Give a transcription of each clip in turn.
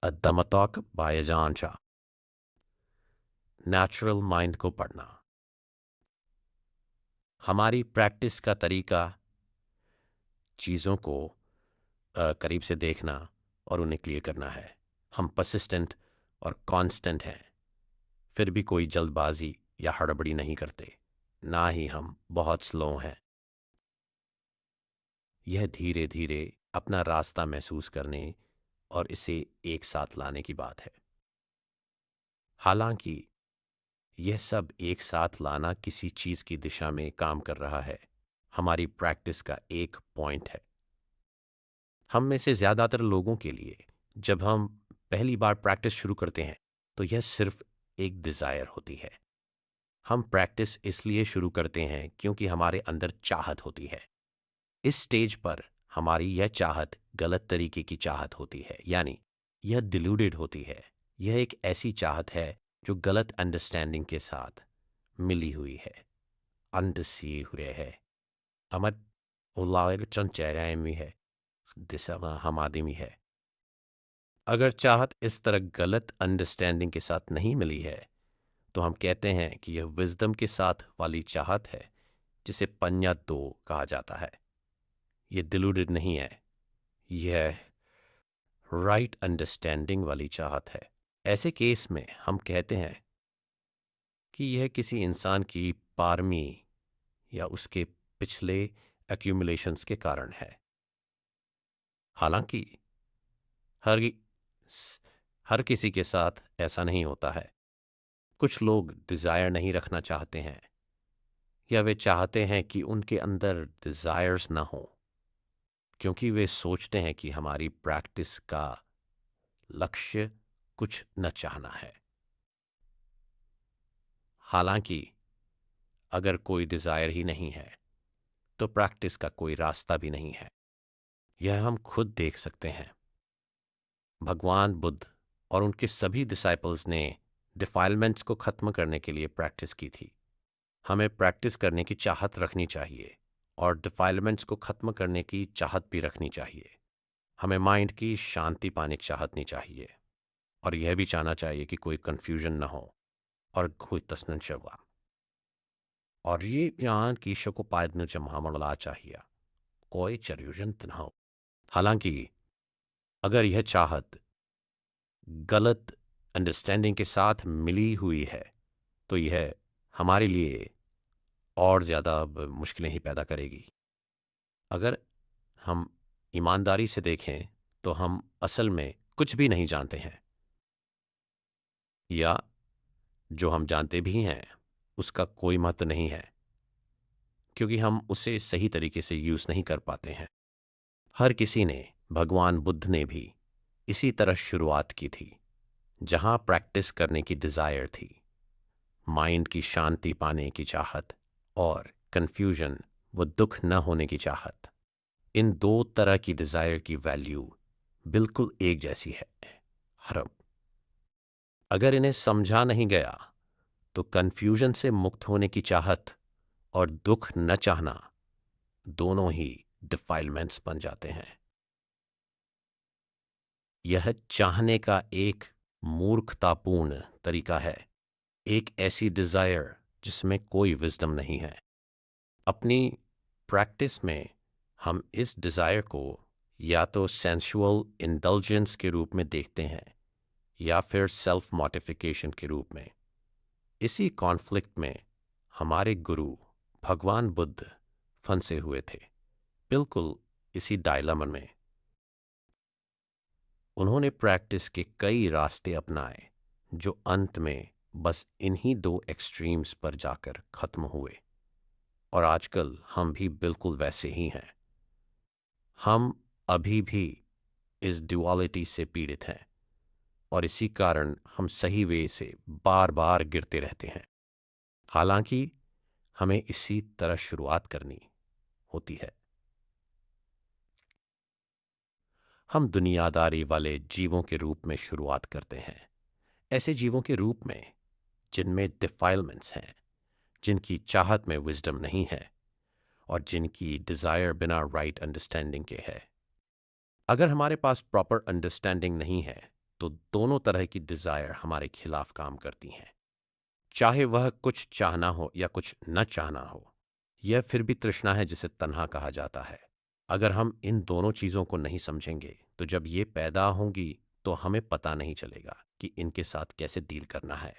अदमतौक बायजान Shah. Natural mind को पढ़ना। हमारी प्रैक्टिस का तरीका चीज़ों को करीब से देखना और उन्हें क्लियर करना है। हम परसिस्टेंट और कांस्टेंट हैं, फिर भी कोई जल्दबाजी या हड़बड़ी नहीं करते, ना ही हम बहुत स्लो हैं। यह धीरे धीरे अपना रास्ता महसूस करने और इसे एक साथ लाने की बात है। हालांकि यह सब एक साथ लाना किसी चीज़ की दिशा में काम कर रहा है, हमारी प्रैक्टिस का एक पॉइंट है। हम में से ज़्यादातर लोगों के लिए जब हम पहली बार प्रैक्टिस शुरू करते हैं तो यह सिर्फ एक डिज़ायर होती है। हम प्रैक्टिस इसलिए शुरू करते हैं क्योंकि हमारे अंदर चाहत होती है। इस स्टेज पर हमारी यह चाहत गलत तरीके की चाहत होती है, यानी यह डिल्यूडेड होती है। यह एक ऐसी चाहत है जो गलत अंडरस्टैंडिंग के साथ मिली हुई है, अंडसी हुए है। अमर उल्लाह चंचेरा में है, दिशा हम आदमी है। अगर चाहत इस तरह गलत अंडरस्टैंडिंग के साथ नहीं मिली है तो हम कहते हैं कि यह विजडम के साथ वाली चाहत है, जिसे पन्या दो कहा जाता है। यह डिल्यूडेड नहीं है, यह राइट अंडरस्टैंडिंग वाली चाहत है। ऐसे केस में हम कहते हैं कि यह किसी इंसान की पारमी या उसके पिछले एक्यूमुलेशंस के कारण है। हालांकि हर हर किसी के साथ ऐसा नहीं होता है। कुछ लोग डिज़ायर नहीं रखना चाहते हैं, या वे चाहते हैं कि उनके अंदर डिज़ायर्स ना हो, क्योंकि वे सोचते हैं कि हमारी प्रैक्टिस का लक्ष्य कुछ न चाहना है। हालांकि अगर कोई डिज़ायर ही नहीं है तो प्रैक्टिस का कोई रास्ता भी नहीं है। यह हम खुद देख सकते हैं। भगवान बुद्ध और उनके सभी डिसाइपल्स ने डिफाइलमेंट्स को ख़त्म करने के लिए प्रैक्टिस की थी। हमें प्रैक्टिस करने की चाहत रखनी चाहिए और डिफाइलमेंट्स को ख़त्म करने की चाहत भी रखनी चाहिए। हमें माइंड की शांति पाने की चाहतनी चाहिए और यह भी चाहना चाहिए कि कोई कन्फ्यूजन ना हो और कोई तस्नन शवा। और ये यहाँ की शको पायदन जमामला चाहिए, कोई चर्युजन ना हो। हालांकि अगर यह चाहत गलत अंडरस्टैंडिंग के साथ मिली हुई है तो यह हमारे लिए और ज़्यादा मुश्किलें ही पैदा करेगी। अगर हम ईमानदारी से देखें तो हम असल में कुछ भी नहीं जानते हैं, या जो हम जानते भी हैं उसका कोई महत्व नहीं है, क्योंकि हम उसे सही तरीके से यूज़ नहीं कर पाते हैं। हर किसी ने, भगवान बुद्ध ने भी इसी तरह शुरुआत की थी, जहां प्रैक्टिस करने की डिज़ायर थी, माइंड की शांति पाने की चाहत और कन्फ्यूजन व दुख न होने की चाहत। इन दो तरह की डिज़ायर की वैल्यू बिल्कुल एक जैसी है, हरम। अगर इन्हें समझा नहीं गया तो कन्फ्यूजन से मुक्त होने की चाहत और दुख न चाहना दोनों ही डिफाइलमेंट्स बन जाते हैं। यह चाहने का एक मूर्खतापूर्ण तरीका है, एक ऐसी डिज़ायर जिसमें कोई विजडम नहीं है। अपनी प्रैक्टिस में हम इस डिज़ायर को या तो सेंसुअल इंडल्जेंस के रूप में देखते हैं या फिर सेल्फ मॉडिफिकेशन के रूप में। इसी कॉन्फ्लिक्ट में हमारे गुरु भगवान बुद्ध फंसे हुए थे, बिल्कुल इसी डायलमा में। उन्होंने प्रैक्टिस के कई रास्ते अपनाए जो अंत में बस इन्हीं दो एक्सट्रीम्स पर जाकर खत्म हुए, और आजकल हम भी बिल्कुल वैसे ही हैं। हम अभी भी इस ड्युअलिटी से पीड़ित हैं और इसी कारण हम सही वे से बार बार गिरते रहते हैं। हालांकि हमें इसी तरह शुरुआत करनी होती है। हम दुनियादारी वाले जीवों के रूप में शुरुआत करते हैं, ऐसे जीवों के रूप में जिनमें डिफाइलमेंट्स हैं, जिनकी चाहत में विजडम नहीं है और जिनकी डिज़ायर बिना राइट अंडरस्टैंडिंग के है। अगर हमारे पास प्रॉपर अंडरस्टैंडिंग नहीं है तो दोनों तरह की डिज़ायर हमारे खिलाफ काम करती हैं। चाहे वह कुछ चाहना हो या कुछ न चाहना हो, यह फिर भी तृष्णा है जिसे तन्हा कहा जाता है। अगर हम इन दोनों चीज़ों को नहीं समझेंगे तो जब ये पैदा होंगी तो हमें पता नहीं चलेगा कि इनके साथ कैसे डील करना है.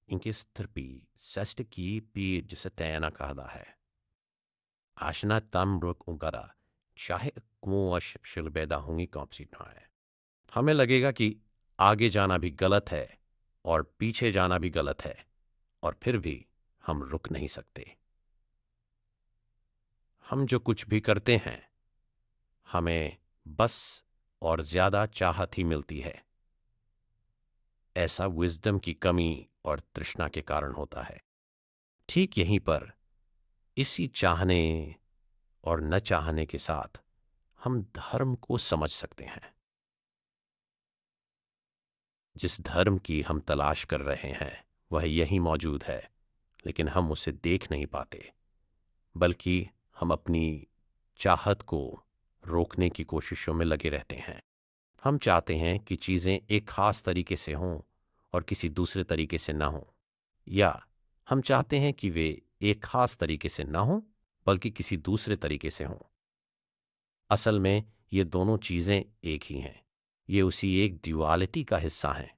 Inkes terpi, sestiki pi jisetena कहता है. आशना तमरुक उगरा, चाहे कुआश शिलबेदा होंगी कॉम्पसीना है. हमें लगेगा कि आगे जाना भी गलत है और पीछे जाना भी गलत है, और फिर भी हम रुक नहीं सकते. हम जो कुछ भी करते हैं, हमें बस और ज़्यादा चाहत ही मिलती है. ऐसा विज़डम की कमी और तृष्णा के कारण होता है. ठीक यहीं पर इसी चाहने और न चाहने के साथ हम धर्म को समझ सकते हैं. जिस धर्म की हम तलाश कर रहे हैं वह यहीं मौजूद है, लेकिन हम उसे देख नहीं पाते, बल्कि हम अपनी चाहत को रोकने की कोशिशों में लगे रहते हैं. हम चाहते हैं कि चीज़ें एक ख़ास तरीके से हों और किसी दूसरे तरीके से ना हों, या हम चाहते हैं कि वे एक ख़ास तरीके से ना हों बल्कि किसी दूसरे तरीके से हों. असल में ये दोनों चीज़ें एक ही हैं. ये उसी एक ड्युअलिटी का हिस्सा हैं.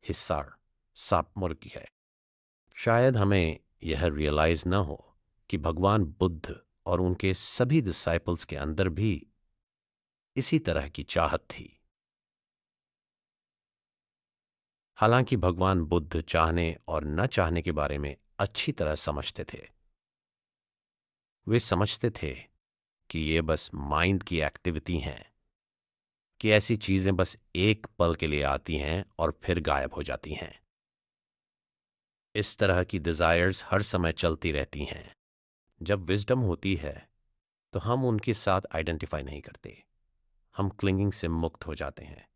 हिस्सा सापमुर्गी है. शायद हमें यह रियलाइज न हो कि भगवान बुद्ध और उनके सभी डिसाइपल्स के अंदर भी इसी तरह की चाहत थी. हालांकि भगवान बुद्ध चाहने और न चाहने के बारे में अच्छी तरह समझते थे. वे समझते थे कि ये बस माइंड की एक्टिविटी हैं, कि ऐसी चीजें बस एक पल के लिए आती हैं और फिर गायब हो जाती हैं. इस तरह की डिजायर्स हर समय चलती रहती हैं. जब विजडम होती है तो हम उनके साथ आइडेंटिफाई नहीं करते. हम क्लिंगिंग से मुक्त हो जाते हैं.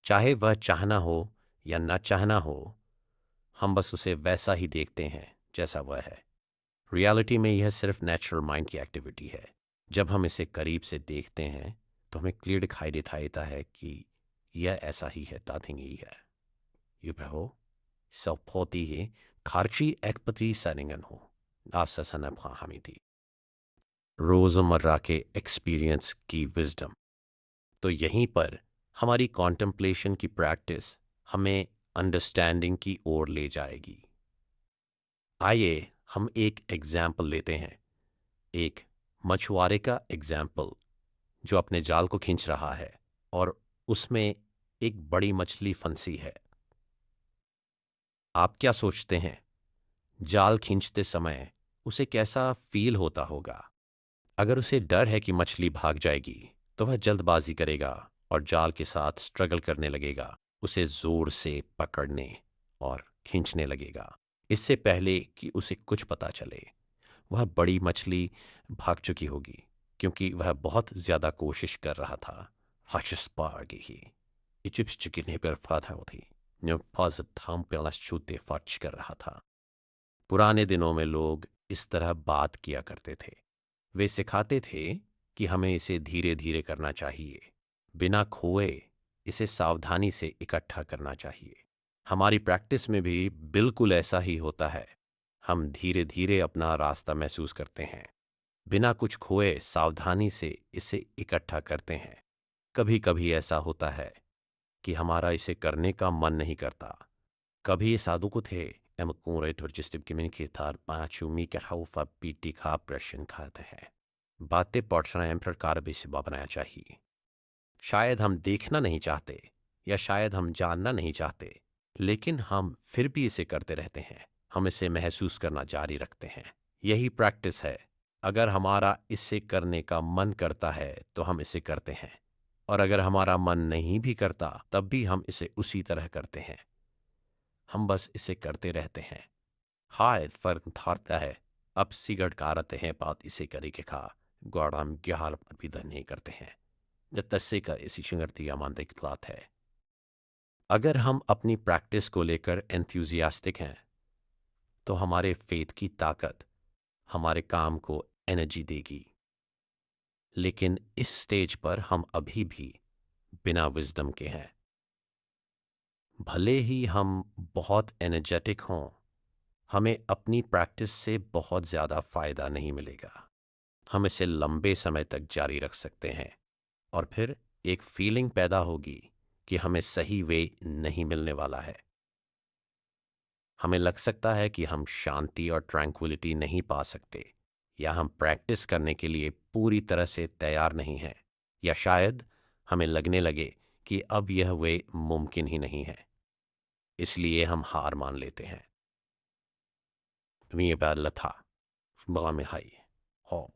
चाहे वह चाहना हो या न चाहना हो, हम बस उसे वैसा ही देखते हैं जैसा वह है. रियलिटी में यह सिर्फ नेचुरल माइंड की एक्टिविटी है. जब हम इसे करीब से देखते हैं तो हमें क्लियर दिखाई देता है कि यह ऐसा ही है. ताथिंगी है युबहो self-poti ही खारची एकपति सैनिंगन हो आससन हामी थी. रोज़मर्रा के एक्सपीरियंस की विजडम. तो यहीं पर हमारी कॉन्टेम्पलेशन की प्रैक्टिस हमें अंडरस्टैंडिंग की ओर ले जाएगी. आइए हम एक एग्जाम्पल लेते हैं. एक मछुआरे का एग्जाम्पल जो अपने जाल को खींच रहा है और उसमें एक बड़ी मछली फंसी है. आप क्या सोचते हैं, जाल खींचते समय उसे कैसा फील होता होगा? अगर उसे डर है कि मछली भाग जाएगी तो वह जल्दबाजी करेगा और जाल के साथ स्ट्रगल करने लगेगा, उसे जोर से पकड़ने और खींचने लगेगा. इससे पहले कि उसे कुछ पता चले, वह बड़ी मछली भाग चुकी होगी, क्योंकि वह बहुत ज्यादा कोशिश कर रहा था. कर रहा था. पुराने दिनों में लोग इस तरह बात किया करते थे. वे सिखाते थे कि हमें इसे धीरे धीरे करना चाहिए, बिना खोए इसे सावधानी से इकट्ठा करना चाहिए. हमारी प्रैक्टिस में भी बिल्कुल ऐसा ही होता है. हम धीरे धीरे अपना रास्ता महसूस करते हैं, बिना कुछ खोए सावधानी से इसे इकट्ठा करते हैं. कभी कभी ऐसा होता है कि हमारा इसे करने का मन नहीं करता. कभी साधु को थे खाते हैं. बातें पढ़ना प्रकार भी से बनाया चाहिए. शायद हम देखना नहीं चाहते या शायद हम जानना नहीं चाहते, लेकिन हम फिर भी इसे करते रहते हैं. हम इसे महसूस करना जारी रखते हैं. यही प्रैक्टिस है. अगर हमारा इसे करने का मन करता है तो हम इसे करते हैं, और अगर हमारा मन नहीं भी करता तब भी हम इसे उसी तरह करते हैं. हम बस इसे करते रहते हैं. हाय फर्क थारता है. अब सिगरेट कारते हैं बात इसे करे के खा गौड़म ग्याल विधन नहीं करते हैं. जब तस्से का इसी शिंगरती अमानते की बात है. अगर हम अपनी प्रैक्टिस को लेकर एंथुजियास्टिक हैं तो हमारे फेथ की ताकत हमारे काम को एनर्जी देगी. लेकिन इस स्टेज पर हम अभी भी बिना विजडम के हैं। भले ही हम बहुत एनर्जेटिक हों, हमें अपनी प्रैक्टिस से बहुत ज़्यादा फ़ायदा नहीं मिलेगा। हम इसे लंबे समय तक जारी रख सकते हैं और फिर एक फीलिंग पैदा होगी कि हमें सही वे नहीं मिलने वाला है। हमें लग सकता है कि हम शांति और ट्रैंक्विलिटी नहीं पा सकते, या हम प्रैक्टिस करने के लिए पूरी तरह से तैयार नहीं हैं, या शायद हमें लगने लगे कि अब यह वे मुमकिन ही नहीं है, इसलिए हम हार मान लेते हैं। वी लथा में हाई हो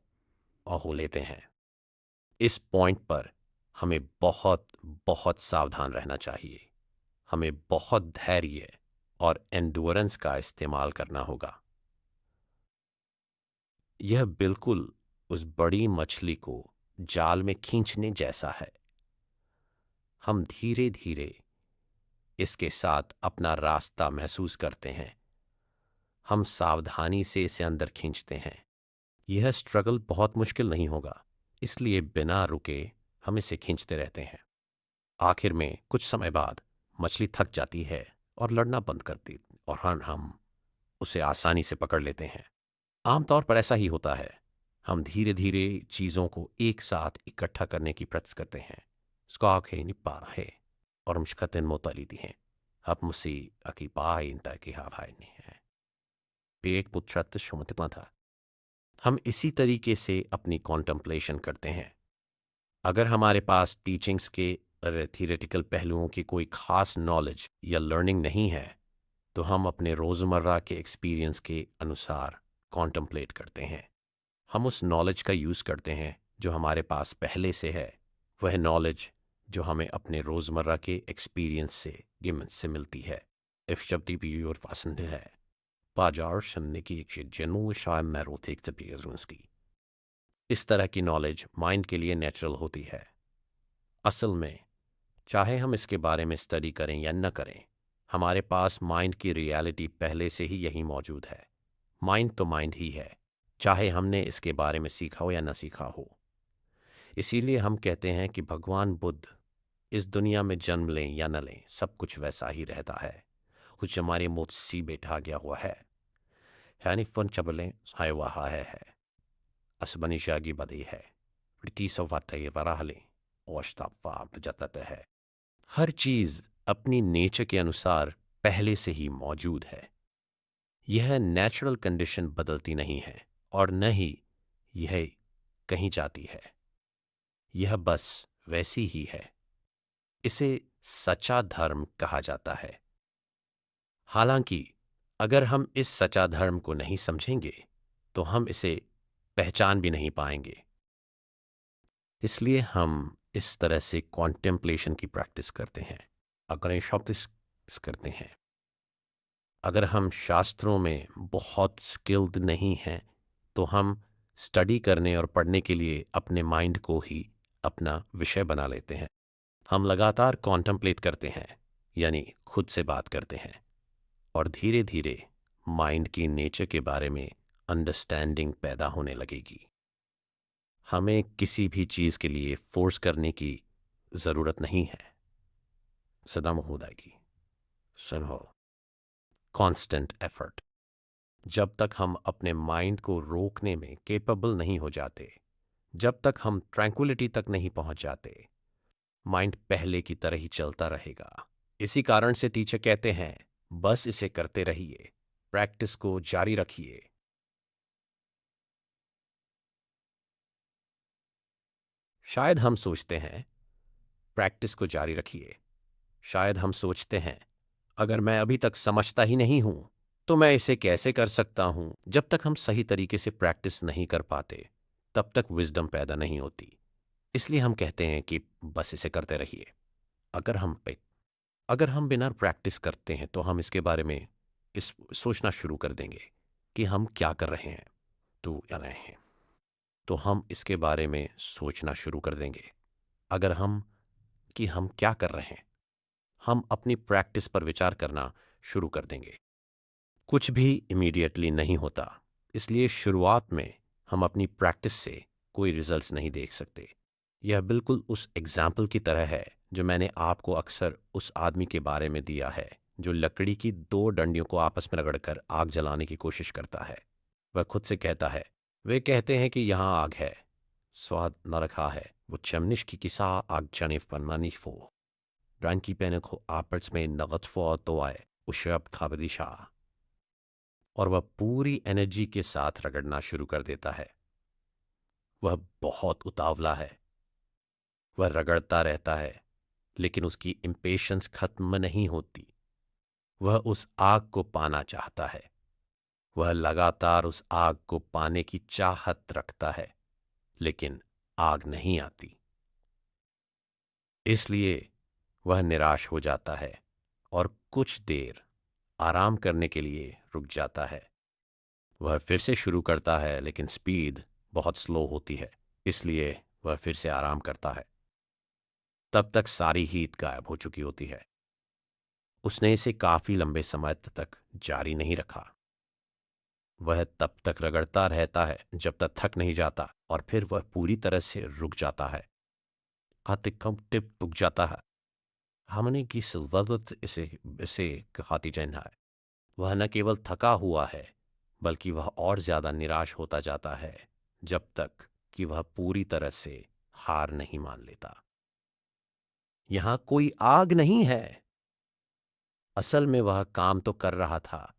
और हो लेते हैं। इस पॉइंट पर हमें बहुत बहुत सावधान रहना चाहिए। हमें बहुत धैर्य और एंडोरेंस का इस्तेमाल करना होगा। यह बिल्कुल उस बड़ी मछली को जाल में खींचने जैसा है। हम धीरे धीरे इसके साथ अपना रास्ता महसूस करते हैं। हम सावधानी से इसे अंदर खींचते हैं। यह स्ट्रगल बहुत मुश्किल नहीं होगा, इसलिए बिना रुके हम इसे खींचते रहते हैं। आखिर में कुछ समय बाद मछली थक जाती है और लड़ना बंद करती, और हम उसे आसानी से पकड़ लेते हैं। आमतौर पर ऐसा ही होता है। हम धीरे धीरे चीज़ों को एक साथ इकट्ठा करने की प्रैक्टिस करते हैं। Skake ni parahe, ormshkaten motaliti हैं। Hap musi aki pai inta ki havai नहीं है। पेट पुत्रत शुमतिमा था। हम इसी तरीके से अपनी कॉन्टेम्पलेशन करते हैं। अगर हमारे पास टीचिंग्स के थियोरेटिकल पहलुओं की कोई खास नॉलेज या लर्निंग नहीं है, तो हम अपने रोज़मर्रा के एक्सपीरियंस के अनुसार कॉन्टेम्पलेट करते हैं। हम उस नॉलेज का यूज़ करते हैं जो हमारे पास पहले से है, वह नॉलेज जो हमें अपने रोज़मर्रा के एक्सपीरियंस से मिलती है। Eftersom vi gör fastän det här. बाजार सुनने की एक जनू शायद मैरोथिक की इस तरह की नॉलेज माइंड के लिए नेचुरल होती है। असल में चाहे हम इसके बारे में स्टडी करें या न करें, हमारे पास माइंड की रियलिटी पहले से ही यही मौजूद है। माइंड तो माइंड ही है, चाहे हमने इसके बारे में सीखा हो या न सीखा हो। इसीलिए हम कहते हैं कि भगवान बुद्ध इस दुनिया में जन्म लें या न लें, सब कुछ वैसा ही रहता है। कुछ हमारे मुझ सी बैठा गया हुआ है। यानी फन चबलें सायवाहा है असबनिशागी बदी है रितीसवाते वराहले और जाता है। हर चीज़ अपनी नेचर के अनुसार पहले से ही मौजूद है। यह नेचुरल कंडीशन बदलती नहीं है और न ही यह कहीं जाती है। यह बस वैसी ही है। इसे सच्चा धर्म कहा जाता है। हालांकि अगर हम इस सच्चा धर्म को नहीं समझेंगे, तो हम इसे पहचान भी नहीं पाएंगे। इसलिए हम इस तरह से कॉन्टेम्पलेशन की प्रैक्टिस करते हैं। अगर करते हैं, अगर हम शास्त्रों में बहुत स्किल्ड नहीं हैं, तो हम स्टडी करने और पढ़ने के लिए अपने माइंड को ही अपना विषय बना लेते हैं। हम लगातार कॉन्टेम्पलेट करते हैं, यानी खुद से बात करते हैं, और धीरे धीरे माइंड की नेचर के बारे में अंडरस्टैंडिंग पैदा होने लगेगी। हमें किसी भी चीज़ के लिए फोर्स करने की ज़रूरत नहीं है। सदा महोदय सुनो कांस्टेंट एफर्ट। जब तक हम अपने माइंड को रोकने में केपेबल नहीं हो जाते, जब तक हम ट्रैंक्विलिटी तक नहीं पहुंच जाते, माइंड पहले की तरह ही चलता रहेगा। इसी कारण से टीचर कहते हैं, बस इसे करते रहिए, प्रैक्टिस को जारी रखिए। शायद हम सोचते हैं, प्रैक्टिस को जारी रखिए। शायद हम सोचते हैं, अगर मैं अभी तक समझता ही नहीं हूं, तो मैं इसे कैसे कर सकता हूं। जब तक हम सही तरीके से प्रैक्टिस नहीं कर पाते, तब तक विजडम पैदा नहीं होती। इसलिए हम कहते हैं कि बस इसे करते रहिए। अगर हम बिना प्रैक्टिस करते हैं, तो हम इसके बारे में इस सोचना शुरू कर देंगे कि हम क्या कर रहे हैं, तो हम इसके बारे में सोचना शुरू कर देंगे। अगर हम क्या कर रहे हैं, हम अपनी प्रैक्टिस पर विचार करना शुरू कर देंगे। कुछ भी इमीडिएटली नहीं होता, इसलिए शुरुआत में हम अपनी प्रैक्टिस से कोई रिजल्ट्स नहीं देख सकते। यह बिल्कुल उस एग्जाम्पल की तरह है जो मैंने आपको अक्सर उस आदमी के बारे में दिया है जो लकड़ी की दो डंडियों को आपस में रगड़कर आग जलाने की कोशिश करता है। वह खुद से कहता है, वे कहते हैं कि यहाँ आग है, स्वाद न रखा है, वो chimney kisa agjanif panmanifo. Ranki peneko आपस में नगत्फो तो आए उशब खाबदिशा, और वह पूरी एनर्जी के साथ रगड़ना शुरू कर देता है। वह बहुत उतावला है, वह रगड़ता रहता है, लेकिन उसकी इम्पेशंस खत्म नहीं होती। वह उस आग को पाना चाहता है, वह लगातार उस आग को पाने की चाहत रखता है, लेकिन आग नहीं आती। इसलिए वह निराश हो जाता है और कुछ देर आराम करने के लिए रुक जाता है। वह फिर से शुरू करता है, लेकिन स्पीड बहुत स्लो होती है, इसलिए वह फिर से आराम करता है। तब तक सारी हीट गायब हो चुकी होती है। उसने इसे काफी लंबे समय तक जारी नहीं रखा। वह तब तक रगड़ता रहता है जब तक थक नहीं जाता, और फिर वह पूरी तरह से रुक जाता है। आतिकम टिप रुक जाता है। हमने की जरूरत इसे इसे खाती जहन है। वह न केवल थका हुआ है, बल्कि वह और ज्यादा निराश होता जाता है जब तक कि वह पूरी तरह से हार नहीं मान लेता। यहां कोई आग नहीं है। असल में वह काम तो कर रहा था,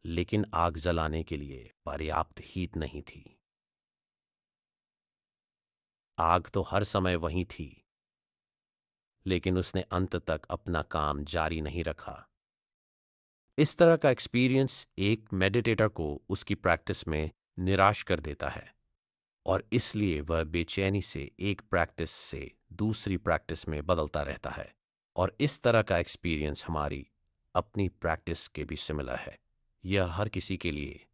लेकिन आग जलाने के लिए पर्याप्त हीट नहीं थी। आग तो हर समय वहीं थी, लेकिन उसने अंत तक अपना काम जारी नहीं रखा। इस तरह का एक्सपीरियंस एक मेडिटेटर को उसकी प्रैक्टिस में निराश कर देता है, और इसलिए वह बेचैनी से एक प्रैक्टिस से दूसरी प्रैक्टिस में बदलता रहता है। और इस तरह का एक्सपीरियंस हमारी अपनी प्रैक्टिस के भी सिमिलर है। यह हर किसी के लिए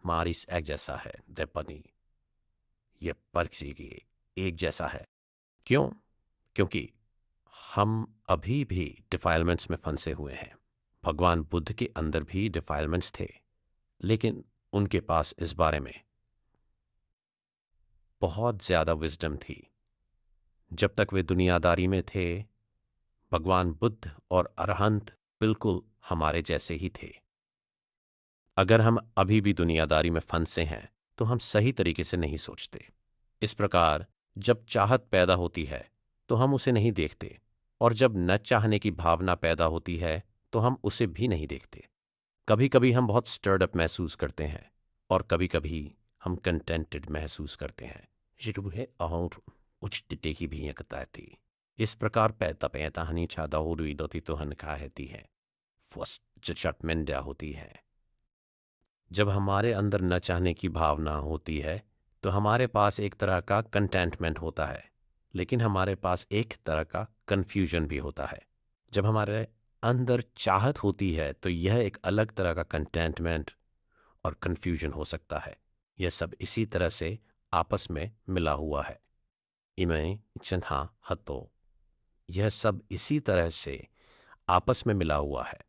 मारिस एक जैसा है। देपनी यह पर किसी के एक जैसा है। क्यों? क्योंकि हम अभी भी डिफाइलमेंट्स में फंसे हुए हैं। भगवान बुद्ध के अंदर भी डिफाइलमेंट्स थे, लेकिन उनके पास इस बारे में बहुत ज्यादा विजडम थी। जब तक वे दुनियादारी में थे, भगवान बुद्ध और अरहंत बिल्कुल हमारे जैसे ही थे। अगर हम अभी भी दुनियादारी में फंसे हैं, तो हम सही तरीके से नहीं सोचते। इस प्रकार जब चाहत पैदा होती है, तो हम उसे नहीं देखते, और जब न चाहने की भावना पैदा होती है, तो हम उसे भी नहीं देखते। कभी कभी हम बहुत स्टर्ड अप महसूस करते हैं, और कभी कभी हम कंटेंटेड महसूस करते हैं। है और उचित की भी थी। इस प्रकार पैता पैता हनी छादा हो रुई दोती तो हनका रहती है। फर्स्ट जटमेंडा होती है। जब हमारे अंदर न चाहने की भावना होती है, तो हमारे पास एक तरह का कंटेंटमेंट होता है, लेकिन हमारे पास एक तरह का कन्फ्यूजन भी होता है। जब हमारे अंदर चाहत होती है, तो यह एक अलग तरह का कंटेंटमेंट और कन्फ्यूजन हो सकता है। यह सब इसी तरह से आपस में मिला हुआ है। इमें चन्हा हतो, यह सब इसी तरह से आपस में मिला हुआ है।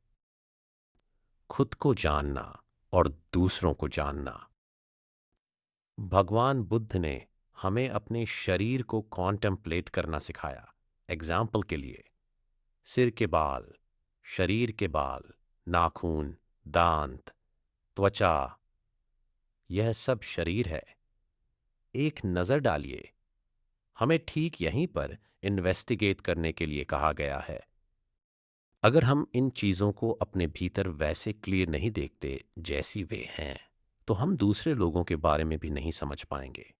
खुद को जानना और दूसरों को जानना। भगवान बुद्ध ने हमें अपने शरीर को कॉन्टेम्पलेट करना सिखाया। एग्जाम्पल के लिए, सिर के बाल, शरीर के बाल, नाखून, दांत, त्वचा, यह सब शरीर है। एक नजर डालिए, हमें ठीक यहीं पर इन्वेस्टिगेट करने के लिए कहा गया है। अगर हम इन चीजों को अपने भीतर वैसे क्लियर नहीं देखते जैसी वे हैं, तो हम दूसरे लोगों के बारे में भी नहीं समझ पाएंगे।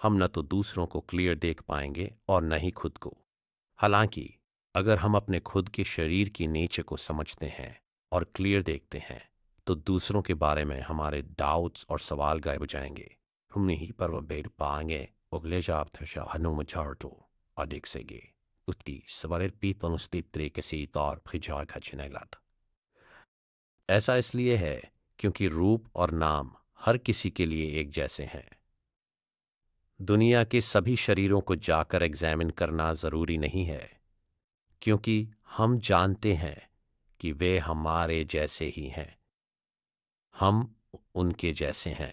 हम न तो दूसरों को क्लियर देख पाएंगे और न ही खुद को। हालांकि अगर हम अपने खुद के शरीर की नेचर को समझते हैं और क्लियर देखते हैं, तो दूसरों के बारे में हमारे डाउट्स और सवाल गायब हो जाएंगे। हम नहीं पर बेर पाएंगे अगले जाब थशा हनुमचार्टो अधिक सेगे उत्ती सवाल पीतन स्तिप्त्रे किसी तौर खिजा खचने लट। ऐसा इसलिए है क्योंकि रूप और नाम हर किसी के लिए एक जैसे हैं। दुनिया के सभी शरीरों को जाकर एग्जामिन करना जरूरी नहीं है, क्योंकि हम जानते हैं कि वे हमारे जैसे ही हैं। हम उनके जैसे हैं।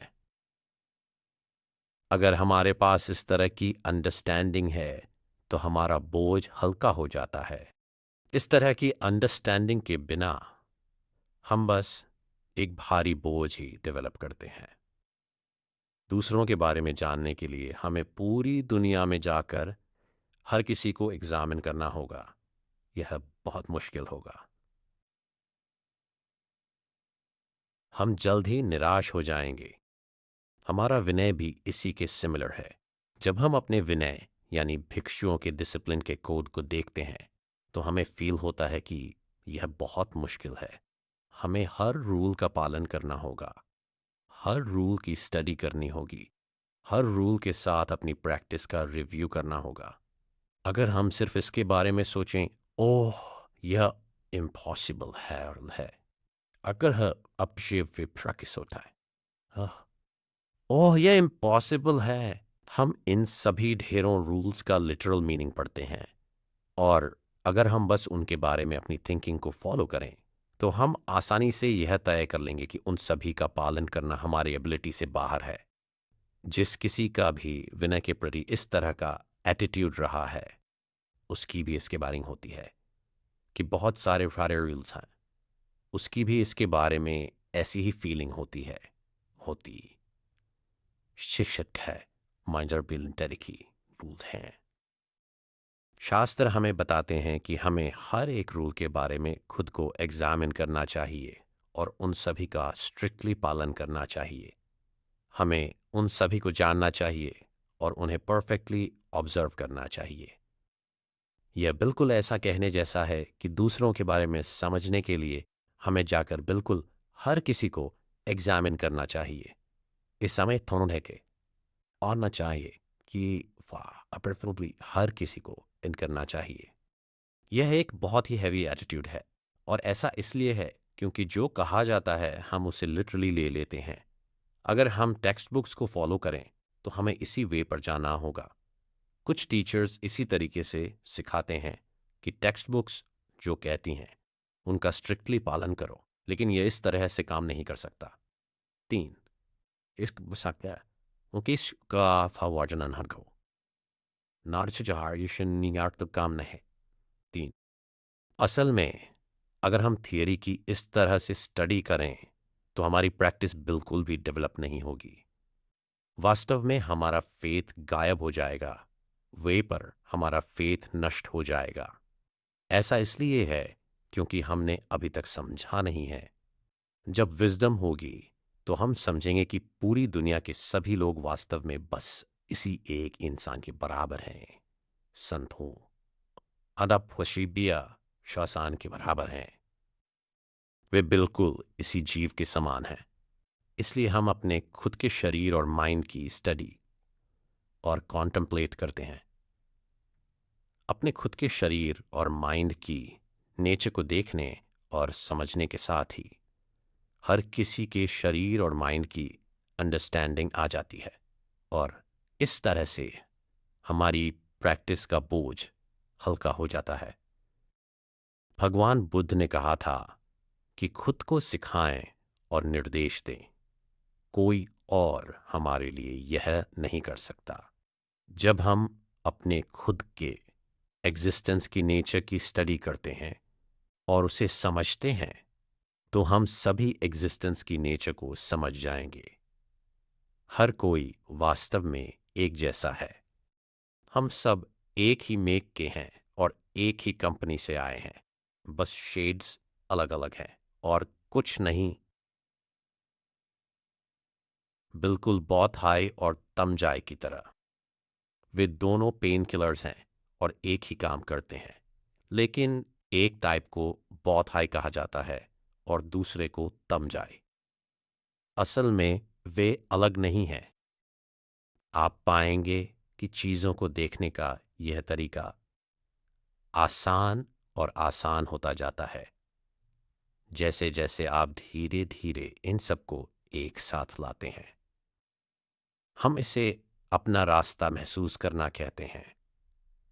अगर हमारे पास इस तरह की अंडरस्टैंडिंग है तो हमारा बोझ हल्का हो जाता है। इस तरह की अंडरस्टैंडिंग के बिना हम बस एक भारी बोझ ही डेवलप करते हैं। दूसरों के बारे में जानने के लिए हमें पूरी दुनिया में जाकर हर किसी को एग्जामिन करना होगा। यह बहुत मुश्किल होगा। हम जल्द ही निराश हो जाएंगे। हमारा विनय भी इसी के सिमिलर है। जब हम अपने विनय यानी भिक्षुओं के डिसिप्लिन के कोड को देखते हैं तो हमें फील होता है कि यह बहुत मुश्किल है। हमें हर रूल का पालन करना होगा, हर रूल की स्टडी करनी होगी, हर रूल के साथ अपनी प्रैक्टिस का रिव्यू करना होगा। अगर हम सिर्फ इसके बारे में सोचें, ओह यह इम्पॉसिबल है, अगर अपशेप विप्राकिस होता है, हाँ, ओह यह इम्पॉसिबल है, हम इन सभी ढेरों रूल्स का लिटरल मीनिंग पढ़ते हैं। और अगर हम बस उनके बारे में अपनी थिंकिंग को फॉलो करें तो हम आसानी से यह तय कर लेंगे कि उन सभी का पालन करना हमारी एबिलिटी से बाहर है। जिस किसी का भी विनय के प्रति इस तरह का एटीट्यूड रहा है उसकी भी इसके बारे में होती है कि बहुत सारे सारे रूल्स हैं, उसकी भी इसके बारे में ऐसी ही फीलिंग होती शिक्षक है माइंडर बिल की रूल्स हैं। शास्त्र हमें बताते हैं कि हमें हर एक रूल के बारे में खुद को एग्जामिन करना चाहिए और उन सभी का स्ट्रिक्टली पालन करना चाहिए। हमें उन सभी को जानना चाहिए और उन्हें परफेक्टली ऑब्जर्व करना चाहिए। यह बिल्कुल ऐसा कहने जैसा है कि दूसरों के बारे में समझने के लिए हमें जाकर बिल्कुल हर किसी को एग्जामिन करना चाहिए। इस समय थोड़ा है कि और ना चाहिए कि प्रेफरेबली हर किसी को इन करना चाहिए। यह एक बहुत ही हैवी एटीट्यूड है और ऐसा इसलिए है क्योंकि जो कहा जाता है हम उसे लिटरली ले लेते हैं। अगर हम टेक्स्ट बुक्स को फॉलो करें तो हमें इसी वे पर जाना होगा। कुछ टीचर्स इसी तरीके से सिखाते हैं कि टेक्स्ट बुक्स जो कहती हैं उनका स्ट्रिक्टली पालन करो, लेकिन यह इस तरह से काम नहीं कर सकता। 3. Ist gesagt er, und ist gar verworren hat. Nurse जहार ये तो काम नहीं। 3. असल में अगर हम थियरी की इस तरह से स्टडी करें तो हमारी प्रैक्टिस बिल्कुल भी डेवलप नहीं होगी। वास्तव में हमारा फेथ गायब हो जाएगा, वे पर हमारा फेथ नष्ट हो जाएगा। ऐसा इसलिए है क्योंकि हमने अभी तक समझा नहीं है। जब विजडम होगी तो हम समझेंगे कि पूरी दुनिया के सभी लोग वास्तव में बस इसी एक इंसान के बराबर हैं। संतों अदब वशीबिया श्वासान के बराबर हैं। वे बिल्कुल इसी जीव के समान हैं। इसलिए हम अपने खुद के शरीर और माइंड की स्टडी और कॉन्टम्पलेट करते हैं। अपने खुद के शरीर और माइंड की नेचर को देखने और समझने के साथ ही हर किसी के शरीर और माइंड की अंडरस्टैंडिंग आ जाती है और इस तरह से हमारी प्रैक्टिस का बोझ हल्का हो जाता है। भगवान बुद्ध ने कहा था कि खुद को सिखाएं और निर्देश दें, कोई और हमारे लिए यह नहीं कर सकता। जब हम अपने खुद के एग्जिस्टेंस की नेचर की स्टडी करते हैं और उसे समझते हैं तो हम सभी एग्जिस्टेंस की नेचर को समझ जाएंगे। हर कोई वास्तव में एक जैसा है। हम सब एक ही मेक के हैं और एक ही कंपनी से आए हैं, बस शेड्स अलग अलग हैं और कुछ नहीं। बिल्कुल बहुत हाई और तमजाई की तरह वे दोनों पेन किलर्स हैं और एक ही काम करते हैं, लेकिन एक टाइप को बहुत हाई कहा जाता है और दूसरे को तमजाई। असल में वे अलग नहीं हैं। आप पाएंगे कि चीज़ों को देखने का यह तरीका आसान और आसान होता जाता है जैसे जैसे आप धीरे धीरे इन सबको एक साथ लाते हैं। हम इसे अपना रास्ता महसूस करना कहते हैं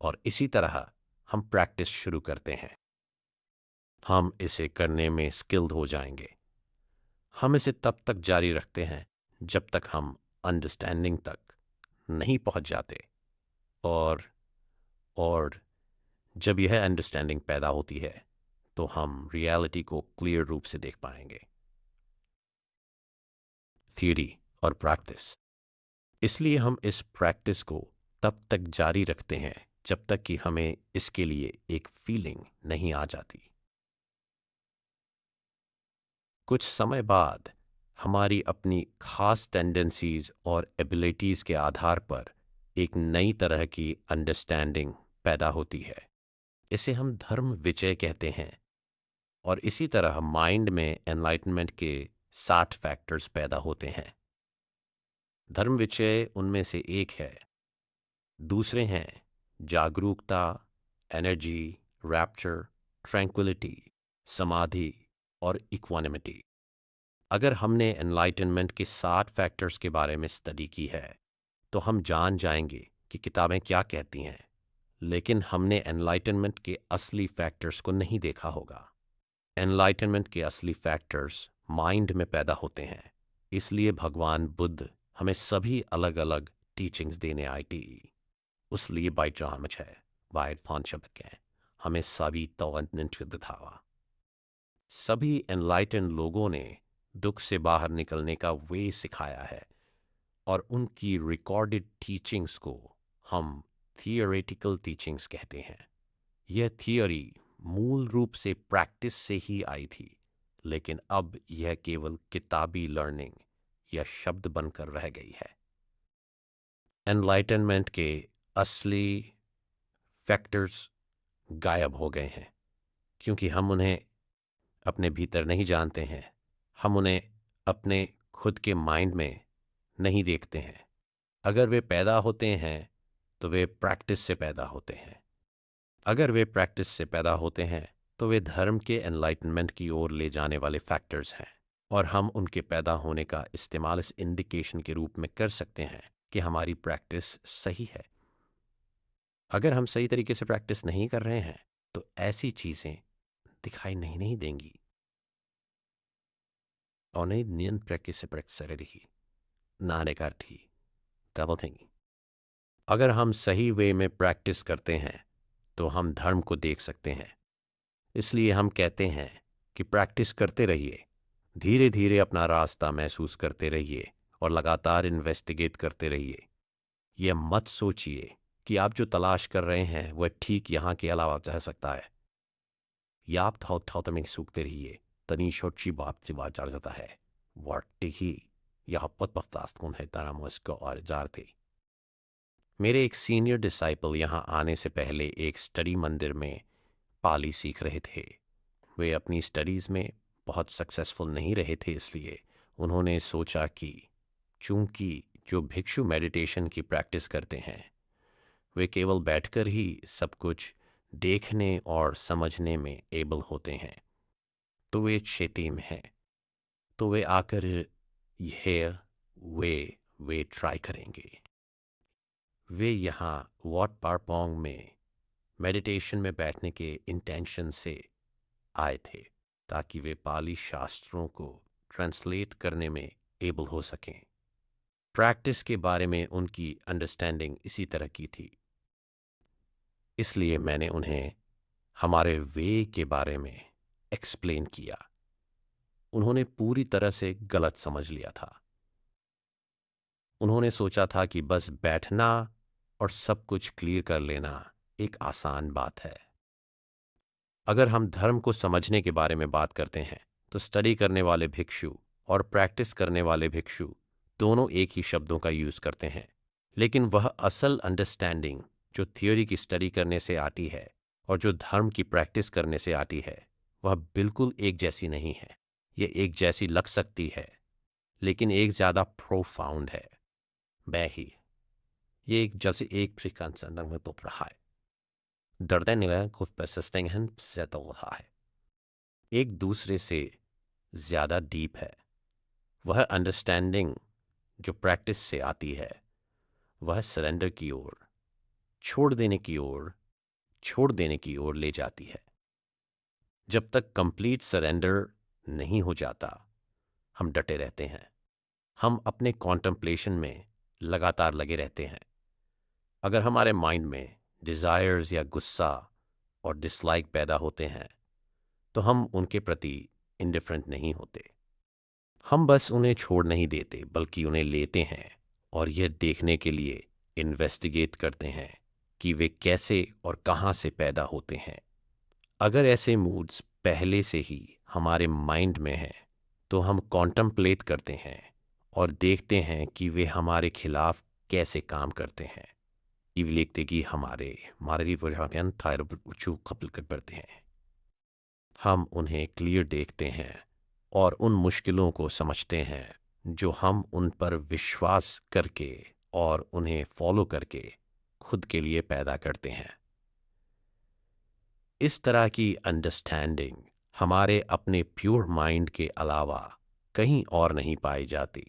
और इसी तरह हम प्रैक्टिस शुरू करते हैं। हम इसे करने में स्किल्ड हो जाएंगे। हम इसे तब तक जारी रखते हैं जब तक हम अंडरस्टैंडिंग तक नहीं पहुंच जाते। और और जब यह अंडरस्टैंडिंग पैदा होती है तो हम रियलिटी को क्लियर रूप से देख पाएंगे। थियरी और प्रैक्टिस। इसलिए हम इस प्रैक्टिस को तब तक जारी रखते हैं जब तक कि हमें इसके लिए एक फीलिंग नहीं आ जाती। कुछ समय बाद हमारी अपनी खास टेंडेंसीज और एबिलिटीज़ के आधार पर एक नई तरह की अंडरस्टैंडिंग पैदा होती है। इसे हम धर्म विजय कहते हैं। और इसी तरह माइंड में एनलाइटनमेंट के 60 फैक्टर्स पैदा होते हैं। धर्म विजय उनमें से एक है। दूसरे हैं जागरूकता, एनर्जी, रैप्चर, ट्रैंक्विलिटी, समाधि और इक्वानिमिटी। अगर हमने एनलाइटनमेंट के 60 फैक्टर्स के बारे में स्टडी की है तो हम जान जाएंगे कि किताबें क्या कहती हैं, लेकिन हमने एनलाइटनमेंट के असली फैक्टर्स को नहीं देखा होगा। एनलाइटनमेंट के असली फैक्टर्स माइंड में पैदा होते हैं। इसलिए भगवान बुद्ध हमें सभी अलग अलग टीचिंग्स देने आई थी। उसलिए बाई ड्रामच है बाय फांशबक हमें सभी तौंत दिखावा। सभी एनलाइटन लोगों ने दुख से बाहर निकलने का वे सिखाया है और उनकी रिकॉर्डेड टीचिंग्स को हम थियोरेटिकल टीचिंग्स कहते हैं। यह थियोरी मूल रूप से प्रैक्टिस से ही आई थी, लेकिन अब यह केवल किताबी लर्निंग या शब्द बनकर रह गई है। एनलाइटनमेंट के असली फैक्टर्स गायब हो गए हैं क्योंकि हम उन्हें अपने भीतर नहीं जानते हैं। हम उन्हें अपने खुद के माइंड में नहीं देखते हैं। अगर वे पैदा होते हैं तो वे प्रैक्टिस से पैदा होते हैं। अगर वे प्रैक्टिस से पैदा होते हैं तो वे धर्म के एनलाइटनमेंट की ओर ले जाने वाले फैक्टर्स हैं, और हम उनके पैदा होने का इस्तेमाल इस इंडिकेशन के रूप में कर सकते हैं कि हमारी प्रैक्टिस सही है। अगर हम सही तरीके से प्रैक्टिस नहीं कर रहे हैं तो ऐसी चीज़ें दिखाई नहीं देंगी। और नहीं नियन प्रैक्टिस से प्रैक्टिस रही नाने का ठी डबल थिंग। अगर हम सही वे में प्रैक्टिस करते हैं तो हम धर्म को देख सकते हैं। इसलिए हम कहते हैं कि प्रैक्टिस करते रहिए, धीरे धीरे अपना रास्ता महसूस करते रहिए और लगातार इन्वेस्टिगेट करते रहिए। यह मत सोचिए कि आप जो तलाश कर रहे हैं वह ठीक यहाँ के अलावा जा सकता है। या आप थाउ थाउ तमें सूखते रहिए, तनी छोटी बात से बात चढ़ जाता है। वार्टी ही यह पत पफ्तास्त कौन है तारा मुझको और जार थे। मेरे एक सीनियर डिसाइपल यहाँ आने से पहले एक स्टडी मंदिर में पाली सीख रहे थे। वे अपनी स्टडीज़ में बहुत सक्सेसफुल नहीं रहे थे, इसलिए उन्होंने सोचा कि चूंकि जो भिक्षु मेडिटेशन की प्रैक्टिस करते हैं वे केवल बैठकर ही सब कुछ देखने और समझने में एबल होते हैं, तो वे क्षेत्र में हैं, तो वे आकर यह वे ट्राई करेंगे। वे यहाँ वॉट पारपोंग में मेडिटेशन में बैठने के इंटेंशन से आए थे ताकि वे पाली शास्त्रों को ट्रांसलेट करने में एबल हो सकें। प्रैक्टिस के बारे में उनकी अंडरस्टैंडिंग इसी तरह की थी। इसलिए मैंने उन्हें हमारे वे के बारे में एक्सप्लेन किया। उन्होंने पूरी तरह से गलत समझ लिया था। उन्होंने सोचा था कि बस बैठना और सब कुछ क्लियर कर लेना एक आसान बात है। अगर हम धर्म को समझने के बारे में बात करते हैं तो स्टडी करने वाले भिक्षु और प्रैक्टिस करने वाले भिक्षु दोनों एक ही शब्दों का यूज़ करते हैं, लेकिन वह असल अंडरस्टैंडिंग जो थियोरी की स्टडी करने से आती है और जो धर्म की प्रैक्टिस करने से आती है वह बिल्कुल एक जैसी नहीं है। ये एक जैसी लग सकती है लेकिन एक ज़्यादा प्रोफाउंड है। ही ये एक जैसे एक फ्रीकांसंदर में तो रहा है दर्द निलय खुद persisting से तो रहा है, एक दूसरे से ज़्यादा डीप है। वह अंडरस्टैंडिंग जो प्रैक्टिस से आती है वह सरेंडर की ओर, छोड़ देने की ओर ले जाती है। जब तक कंप्लीट सरेंडर नहीं हो जाता हम डटे रहते हैं। हम अपने कॉन्टेम्पलेशन में लगातार लगे रहते हैं। अगर हमारे माइंड में डिज़ायर्स या गुस्सा और डिसलाइक पैदा होते हैं, तो हम उनके प्रति इंडिफरेंट नहीं होते। हम बस उन्हें छोड़ नहीं देते, बल्कि उन्हें लेते हैं और यह देखने के लिए इन्वेस्टिगेट करते हैं कि वे कैसे और कहाँ से पैदा होते हैं। अगर ऐसे मूड्स पहले से ही हमारे माइंड में हैं, तो हम कॉन्टम्पलेट करते हैं और देखते हैं कि वे हमारे खिलाफ कैसे काम करते हैं। लिखते कि हमारे खपल कर पड़ते हैं। हम उन्हें क्लियर देखते हैं और उन मुश्किलों को समझते हैं जो हम उन पर विश्वास करके और उन्हें फॉलो करके खुद के लिए पैदा करते हैं। इस तरह की अंडरस्टैंडिंग हमारे अपने प्योर माइंड के अलावा कहीं और नहीं पाई जाती।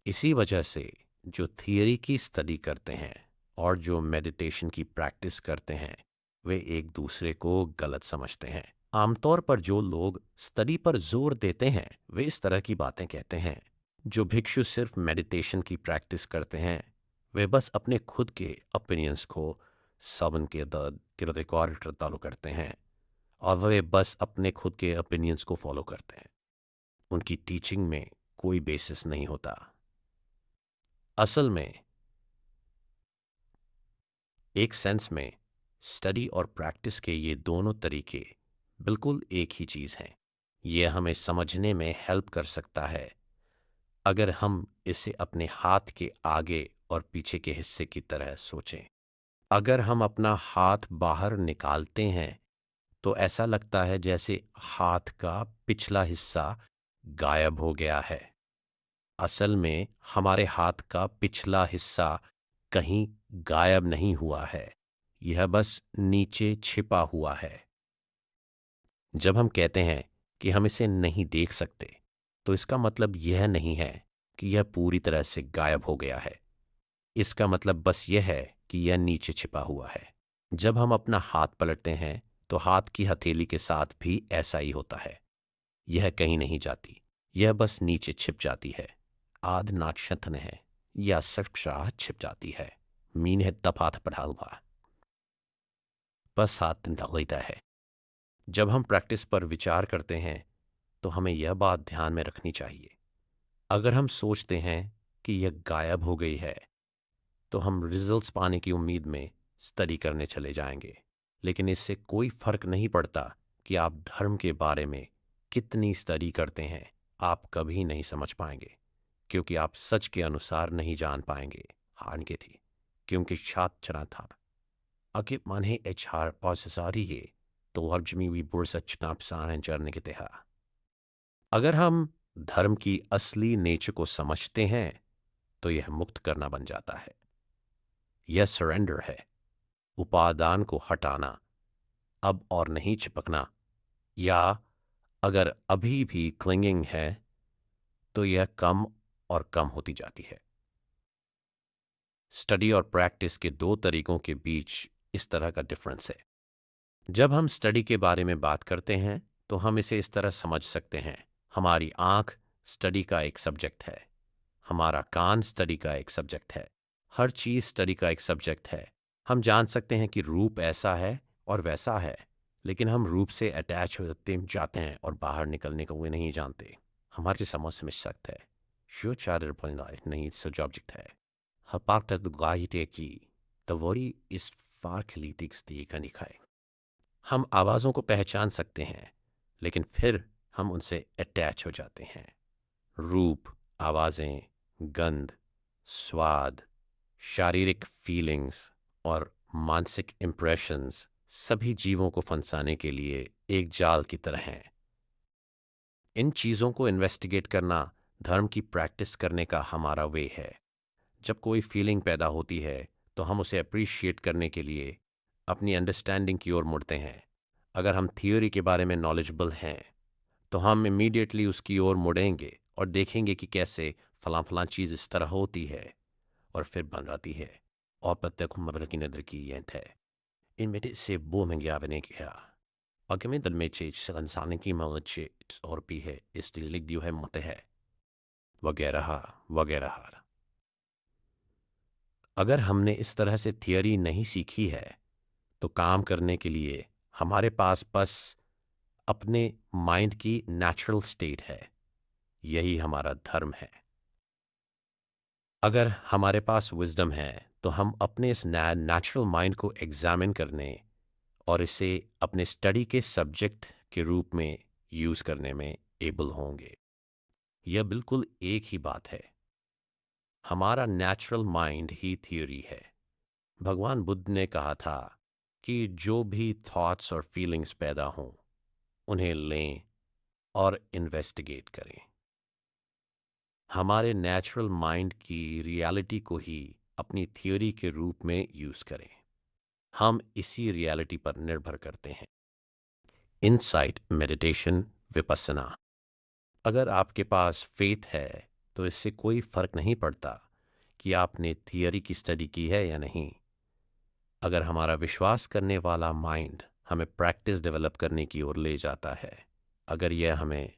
इसी वजह से जो थियरी की स्टडी करते हैं और जो मेडिटेशन की प्रैक्टिस करते हैं, वे एक दूसरे को गलत समझते हैं। आमतौर पर जो लोग स्टडी पर जोर देते हैं, वे इस तरह की बातें कहते हैं। जो भिक्षु सिर्फ मेडिटेशन की प्रैक्टिस करते हैं, वे बस अपने खुद के ओपिनियंस को सबन के दर्द के रिकॉर्ड चालू करते हैं और वे बस अपने खुद के ओपिनियंस को फॉलो करते हैं। उनकी टीचिंग में कोई बेसिस नहीं होता। असल में एक सेंस में स्टडी और प्रैक्टिस के ये दोनों तरीके बिल्कुल एक ही चीज़ हैं। यह हमें समझने में हेल्प कर सकता है अगर हम इसे अपने हाथ के आगे और पीछे के हिस्से की तरह सोचें। अगर हम अपना हाथ बाहर निकालते हैं, तो ऐसा लगता है जैसे हाथ का पिछला हिस्सा गायब हो गया है। असल में हमारे हाथ का पिछला हिस्सा कहीं गायब नहीं हुआ है, यह बस नीचे छिपा हुआ है। जब हम कहते हैं कि हम इसे नहीं देख सकते, तो इसका मतलब यह नहीं है कि यह पूरी तरह से गायब हो गया है। इसका मतलब बस यह है कि यह नीचे छिपा हुआ है। जब हम अपना हाथ पलटते हैं, तो हाथ की हथेली के साथ भी ऐसा ही होता है। यह कहीं नहीं जाती, यह बस नीचे छिप जाती है। आध नाक्षतन है या सक्षाह छिप जाती है। मीन है तब हाथ पढ़ा हुआ, बस हाथ लेता है। जब हम प्रैक्टिस पर विचार करते हैं, तो हमें यह बात ध्यान में रखनी चाहिए। अगर हम सोचते हैं कि यह गायब हो गई है, तो हम रिजल्ट्स पाने की उम्मीद में स्टडी करने चले जाएंगे। लेकिन इससे कोई फर्क नहीं पड़ता कि आप धर्म के बारे में कितनी स्टडी करते हैं, आप कभी नहीं समझ पाएंगे, क्योंकि आप सच के अनुसार नहीं जान पाएंगे। हान के थी क्योंकि छात चना था अकिप मन है एचआर पॉसेसारी है तो अब जमी वी बुर सच नाप सान चरने के तेहा। अगर हम धर्म की असली नेचर को समझते हैं, तो यह मुक्त करना बन जाता है। यह सरेंडर है, उपादान को हटाना, अब और नहीं चिपकना, या अगर अभी भी क्लिंगिंग है, तो यह कम और कम होती जाती है। स्टडी और प्रैक्टिस के दो तरीकों के बीच इस तरह का डिफरेंस है। जब हम स्टडी के बारे में बात करते हैं, तो हम इसे इस तरह समझ सकते हैं। हमारी आंख स्टडी का एक सब्जेक्ट है, हमारा कान स्टडी का एक सब्जेक्ट है, हर चीज़ स्टडी का एक सब्जेक्ट है। हम जान सकते हैं कि रूप ऐसा है और वैसा है, लेकिन हम रूप से अटैच होते जाते हैं और बाहर निकलने को वे नहीं जानते। हमारी समझ समझ सकते हैं जो चादर नहीं सच ऑब्जेक्ट है। हपाक गाहिते की तवोरी इस फारखलीतिक्स दी का निखाए। हम आवाज़ों को पहचान सकते हैं, लेकिन फिर हम उनसे अटैच हो जाते हैं। रूप, आवाज़ें, गंध, स्वाद, शारीरिक फीलिंग्स और मानसिक इम्प्रेशंस सभी जीवों को फंसाने के लिए एक जाल की तरह हैं। इन चीज़ों को इन्वेस्टिगेट करना धर्म की प्रैक्टिस करने का हमारा वे है। जब कोई फीलिंग पैदा होती है, तो हम उसे अप्रिशिएट करने के लिए अपनी अंडरस्टैंडिंग की ओर मुड़ते हैं। अगर हम थियोरी के बारे में नॉलेजेबल हैं, तो हम इमीडिएटली उसकी ओर मुड़ेंगे और देखेंगे कि कैसे फलां फलां चीज़ इस तरह होती है और फिर बन जाती है। और प्रत्येक मबर की नदर की ये है इनमें से वो में गया बने गया अगर में दल में चीज इंसान की मौत चीज और भी है इस दिल लिख दियो है मत है वगैरह वगैरह। अगर हमने इस तरह से थियरी नहीं सीखी है तो काम करने के लिए हमारे पास बस अपने माइंड की नेचुरल स्टेट है। यही हमारा धर्म है। अगर हमारे पास विजडम है तो हम अपने इस नेचुरल माइंड को एग्जामिन करने और इसे अपने स्टडी के सब्जेक्ट के रूप में यूज़ करने में एबल होंगे। यह बिल्कुल एक ही बात है। हमारा नेचुरल माइंड ही थियरी है। भगवान बुद्ध ने कहा था कि जो भी थॉट्स और फीलिंग्स पैदा हों उन्हें लें और इन्वेस्टिगेट करें। हमारे नेचुरल माइंड की रियलिटी को ही अपनी थियोरी के रूप में यूज़ करें। हम इसी रियलिटी पर निर्भर करते हैं। Insight meditation Vipassana. अगर आपके पास फेथ है तो इससे कोई फ़र्क नहीं पड़ता कि आपने थियोरी की स्टडी की है या नहीं। अगर हमारा विश्वास करने वाला माइंड हमें प्रैक्टिस डेवलप करने की ओर ले जाता है, अगर यह हमें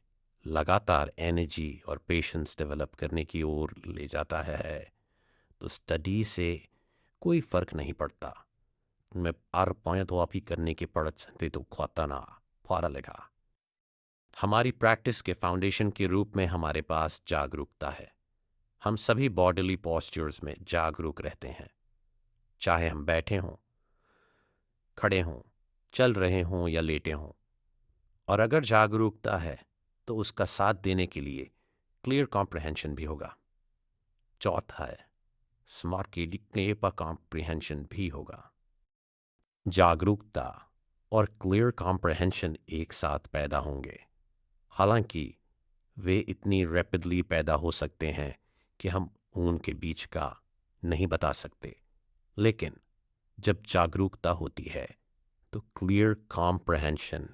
लगातार एनर्जी और पेशेंस डेवलप करने की ओर ले जाता है, तो स्टडी से कोई फ़र्क नहीं पड़ता। मैं arbeitet करने के पड़त सकते तो ख्वाताना फारा लगा। हमारी प्रैक्टिस के फाउंडेशन के रूप में हमारे पास जागरूकता है। हम सभी बॉडीली पॉस्चर्स में जागरूक रहते हैं, चाहे हम बैठे हों, खड़े हों, चल रहे हों या लेटे हों। और अगर जागरूकता है तो उसका साथ देने के लिए क्लियर कॉम्प्रिहेंशन भी होगा। चौथा है स्मार्ट क्लियर कॉम्प्रिहेंशन भी होगा। जागरूकता और क्लियर कॉम्प्रिहेंशन एक साथ पैदा होंगे। हालांकि वे इतनी रैपिडली पैदा हो सकते हैं कि हम उनके बीच का नहीं बता सकते, लेकिन जब जागरूकता होती है तो क्लियर कॉम्प्रिहेंशन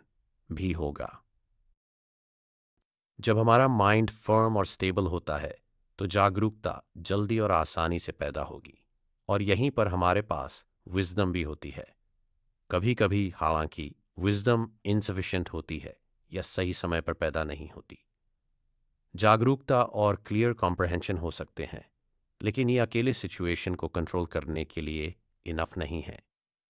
भी होगा। जब हमारा माइंड फर्म और स्टेबल होता है तो जागरूकता जल्दी और आसानी से पैदा होगी, और यहीं पर हमारे पास विजडम भी होती है। कभी कभी हालांकि विजडम इनसफिशिएंट होती है या सही समय पर पैदा नहीं होती। जागरूकता और क्लियर कॉम्प्रिहेंशन हो सकते हैं, लेकिन ये अकेले सिचुएशन को कंट्रोल करने के लिए इनफ नहीं है।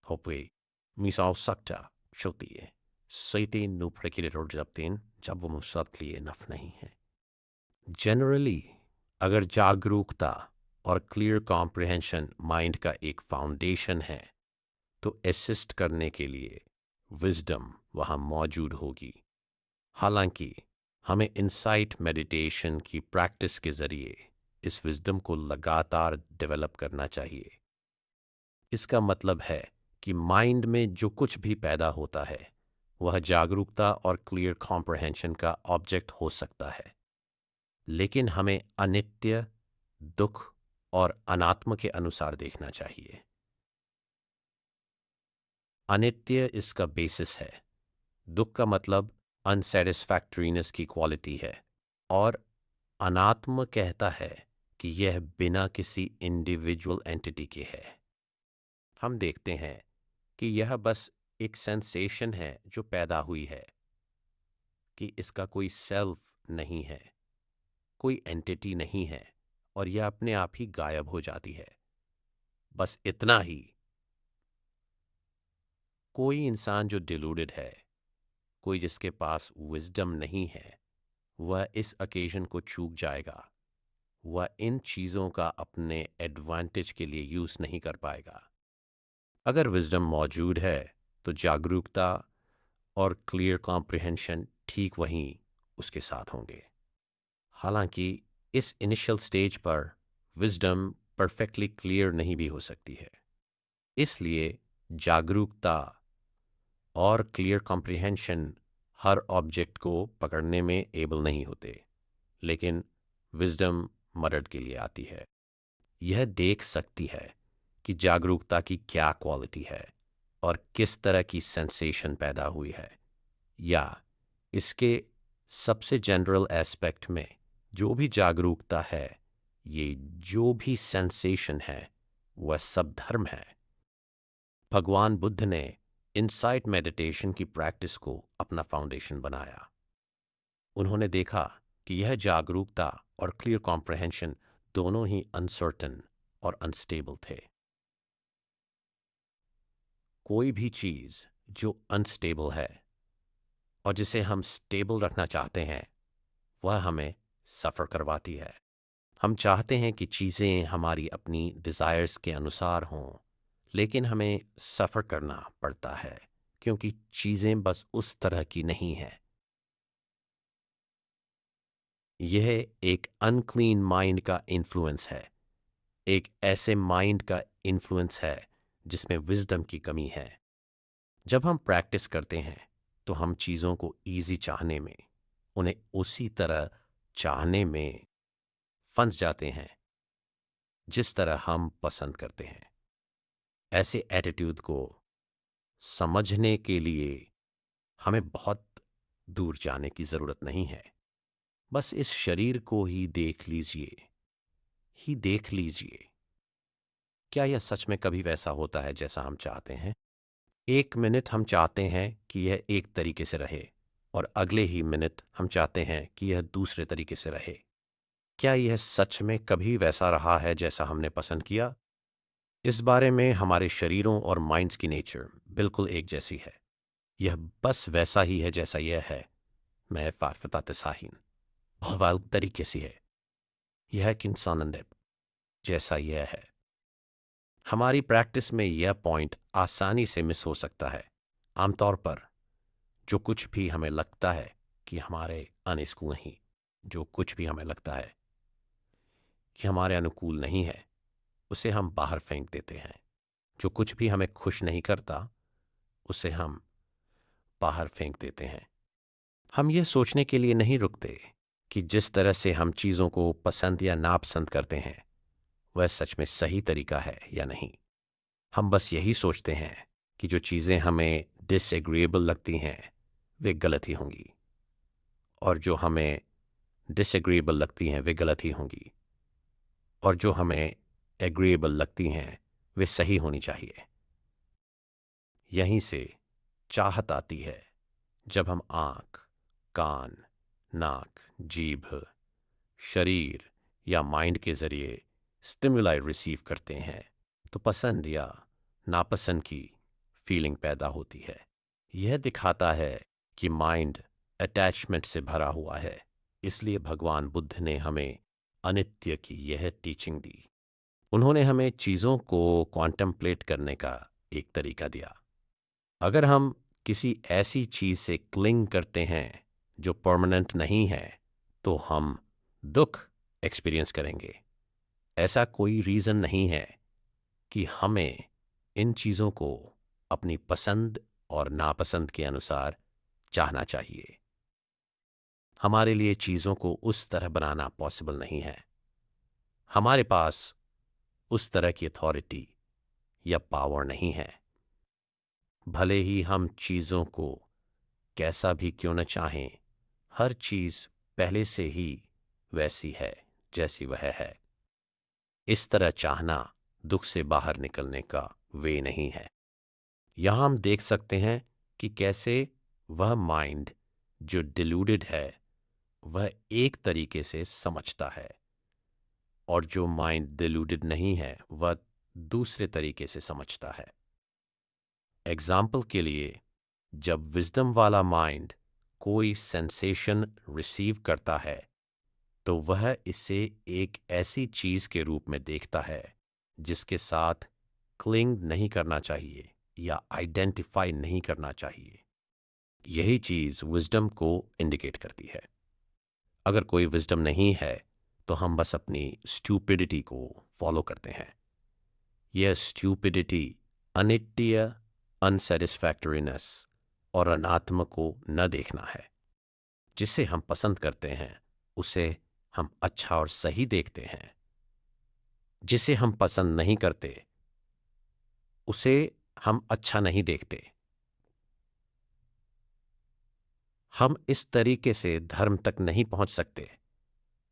होपे मिसाल सकता होती है सैते नु प्रकिलेटर जब वो मुसाद के लिए इनफ नहीं है। जनरली अगर जागरूकता और क्लियर कॉम्प्रिहेंशन माइंड का एक फाउंडेशन है तो असिस्ट करने के लिए विजडम वहाँ मौजूद होगी। हालांकि हमें इनसाइट मेडिटेशन की प्रैक्टिस के ज़रिए इस विजडम को लगातार डेवलप करना चाहिए। इसका मतलब है कि माइंड में जो कुछ भी पैदा होता है वह जागरूकता और क्लियर कॉम्प्रिहेंशन का ऑब्जेक्ट हो सकता है, लेकिन हमें अनित्य, दुख और अनात्म के अनुसार देखना चाहिए। अनित्य इसका बेसिस है। दुख का मतलब अनसेटिस्फैक्टरीनेस की क्वालिटी है, और अनात्म कहता है कि यह बिना किसी इंडिविजुअल एंटिटी के है। हम देखते हैं कि यह बस एक सेंसेशन है जो पैदा हुई है, कि इसका कोई सेल्फ नहीं है, कोई एंटिटी नहीं है, और यह अपने आप ही गायब हो जाती है। बस इतना ही। कोई इंसान जो डिलूडेड है, कोई जिसके पास विजडम नहीं है, वह इस अकेजन को चूक जाएगा। वह इन चीज़ों का अपने एडवांटेज के लिए यूज़ नहीं कर पाएगा। अगर विजडम मौजूद है तो जागरूकता और क्लियर कॉम्प्रिहेंशन ठीक वहीं उसके साथ होंगे। हालांकि इस इनिशियल स्टेज पर विजडम परफेक्टली क्लियर नहीं भी हो सकती है। इसलिए जागरूकता और क्लियर कॉम्प्रिहेंशन हर ऑब्जेक्ट को पकड़ने में एबल नहीं होते, लेकिन विजडम मदद के लिए आती है। यह देख सकती है कि जागरूकता की क्या क्वालिटी है और किस तरह की सेंसेशन पैदा हुई है, या इसके सबसे जनरल एस्पेक्ट में जो भी जागरूकता है, ये जो भी सेंसेशन है, वह सब धर्म है। भगवान बुद्ध ने इनसाइट मेडिटेशन की प्रैक्टिस को अपना फाउंडेशन बनाया। उन्होंने देखा कि यह जागरूकता और क्लियर कॉम्प्रिहेंशन दोनों ही अनसर्टन और अनस्टेबल थे। कोई भी चीज़ जो अनस्टेबल है और जिसे हम स्टेबल रखना चाहते हैं, वह हमें सफ़र करवाती है। हम चाहते हैं कि चीज़ें हमारी अपनी डिज़ायर्स के अनुसार हों, लेकिन हमें सफ़र करना पड़ता है क्योंकि चीज़ें बस उस तरह की नहीं हैं। यह एक अनक्लीन माइंड का इन्फ्लुएंस है, एक ऐसे माइंड का इन्फ्लुएंस है जिसमें विज़डम की कमी है। जब हम प्रैक्टिस करते हैं तो हम चीज़ों को ईज़ी चाहने में, उन्हें उसी तरह चाहने में फंस जाते हैं जिस तरह हम पसंद करते हैं। ऐसे एटीट्यूड को समझने के लिए हमें बहुत दूर जाने की ज़रूरत नहीं है। बस इस शरीर को ही देख लीजिए। क्या यह सच में कभी वैसा होता है जैसा हम चाहते हैं? एक मिनट हम चाहते हैं कि यह एक तरीके से रहे और अगले ही मिनट हम चाहते हैं कि यह दूसरे तरीके से रहे। क्या यह सच में कभी वैसा रहा है जैसा हमने पसंद किया? इस बारे में हमारे शरीरों और माइंड्स की नेचर बिल्कुल एक जैसी है। यह बस वैसा ही है जैसा यह है। मैं फ़ाफ़ता साहिन हवाल तरीके से है। यह एक इंसान जैसा यह है। हमारी प्रैक्टिस में यह पॉइंट आसानी से मिस हो सकता है। आमतौर पर जो कुछ भी हमें लगता है कि हमारे अनुकूल नहीं, जो कुछ भी हमें लगता है कि हमारे अनुकूल नहीं है, उसे हम बाहर फेंक देते हैं। जो कुछ भी हमें खुश नहीं करता, उसे हम बाहर फेंक देते हैं। हम यह सोचने के लिए नहीं रुकते कि जिस तरह से हम चीज़ों को पसंद या नापसंद करते हैं, वह सच में सही तरीका है या नहीं। हम बस यही सोचते हैं कि जो चीज़ें हमें डिसएग्रीएबल लगती हैं, वे गलत ही होंगी, और जो हमें डिसएग्रीएबल लगती हैं, वे गलत ही होंगी, और जो हमें एग्रीएबल लगती हैं, वे सही होनी चाहिए। यहीं से चाहत आती है। जब हम आँख, कान, नाक, जीभ, शरीर या माइंड के ज़रिए स्टिमुलाई रिसीव करते हैं, तो पसंद या नापसंद की फीलिंग पैदा होती है। यह दिखाता है कि माइंड अटैचमेंट से भरा हुआ है। इसलिए भगवान बुद्ध ने हमें अनित्य की यह टीचिंग दी। उन्होंने हमें चीज़ों को कॉन्टेम्पलेट करने का एक तरीका दिया। अगर हम किसी ऐसी चीज़ से क्लिंग करते हैं जो परमानेंट नहीं है, तो हम दुख एक्सपीरियंस करेंगे। ऐसा कोई रीज़न नहीं है कि हमें इन चीज़ों को अपनी पसंद और नापसंद के अनुसार चाहना चाहिए। हमारे लिए चीज़ों को उस तरह बनाना पॉसिबल नहीं है। हमारे पास उस तरह की अथॉरिटी या पावर नहीं है। भले ही हम चीज़ों को कैसा भी क्यों न चाहें, हर चीज़ पहले से ही वैसी है जैसी वह है। इस तरह चाहना दुख से बाहर निकलने का वे नहीं है। यहाँ हम देख सकते हैं कि कैसे वह माइंड जो डिल्यूडेड है, वह एक तरीके से समझता है, और जो माइंड डिल्यूडेड नहीं है, वह दूसरे तरीके से समझता है। एग्जाम्पल के लिए, जब विजडम वाला माइंड कोई सेंसेशन रिसीव करता है, तो वह इसे एक ऐसी चीज़ के रूप में देखता है जिसके साथ क्लिंग नहीं करना चाहिए या आइडेंटिफाई नहीं करना चाहिए। यही चीज़ विजडम को इंडिकेट करती है। अगर कोई विजडम नहीं है, तो हम बस अपनी स्टूपिडिटी को फॉलो करते हैं। यह स्टूपिडिटी अनित्य, अनसेटिस्फैक्टरीनेस और अनात्म को न देखना है। जिसे हम पसंद करते हैं, उसे हम अच्छा और सही देखते हैं। जिसे हम पसंद नहीं करते, उसे हम अच्छा नहीं देखते। हम इस तरीके से धर्म तक नहीं पहुंच सकते।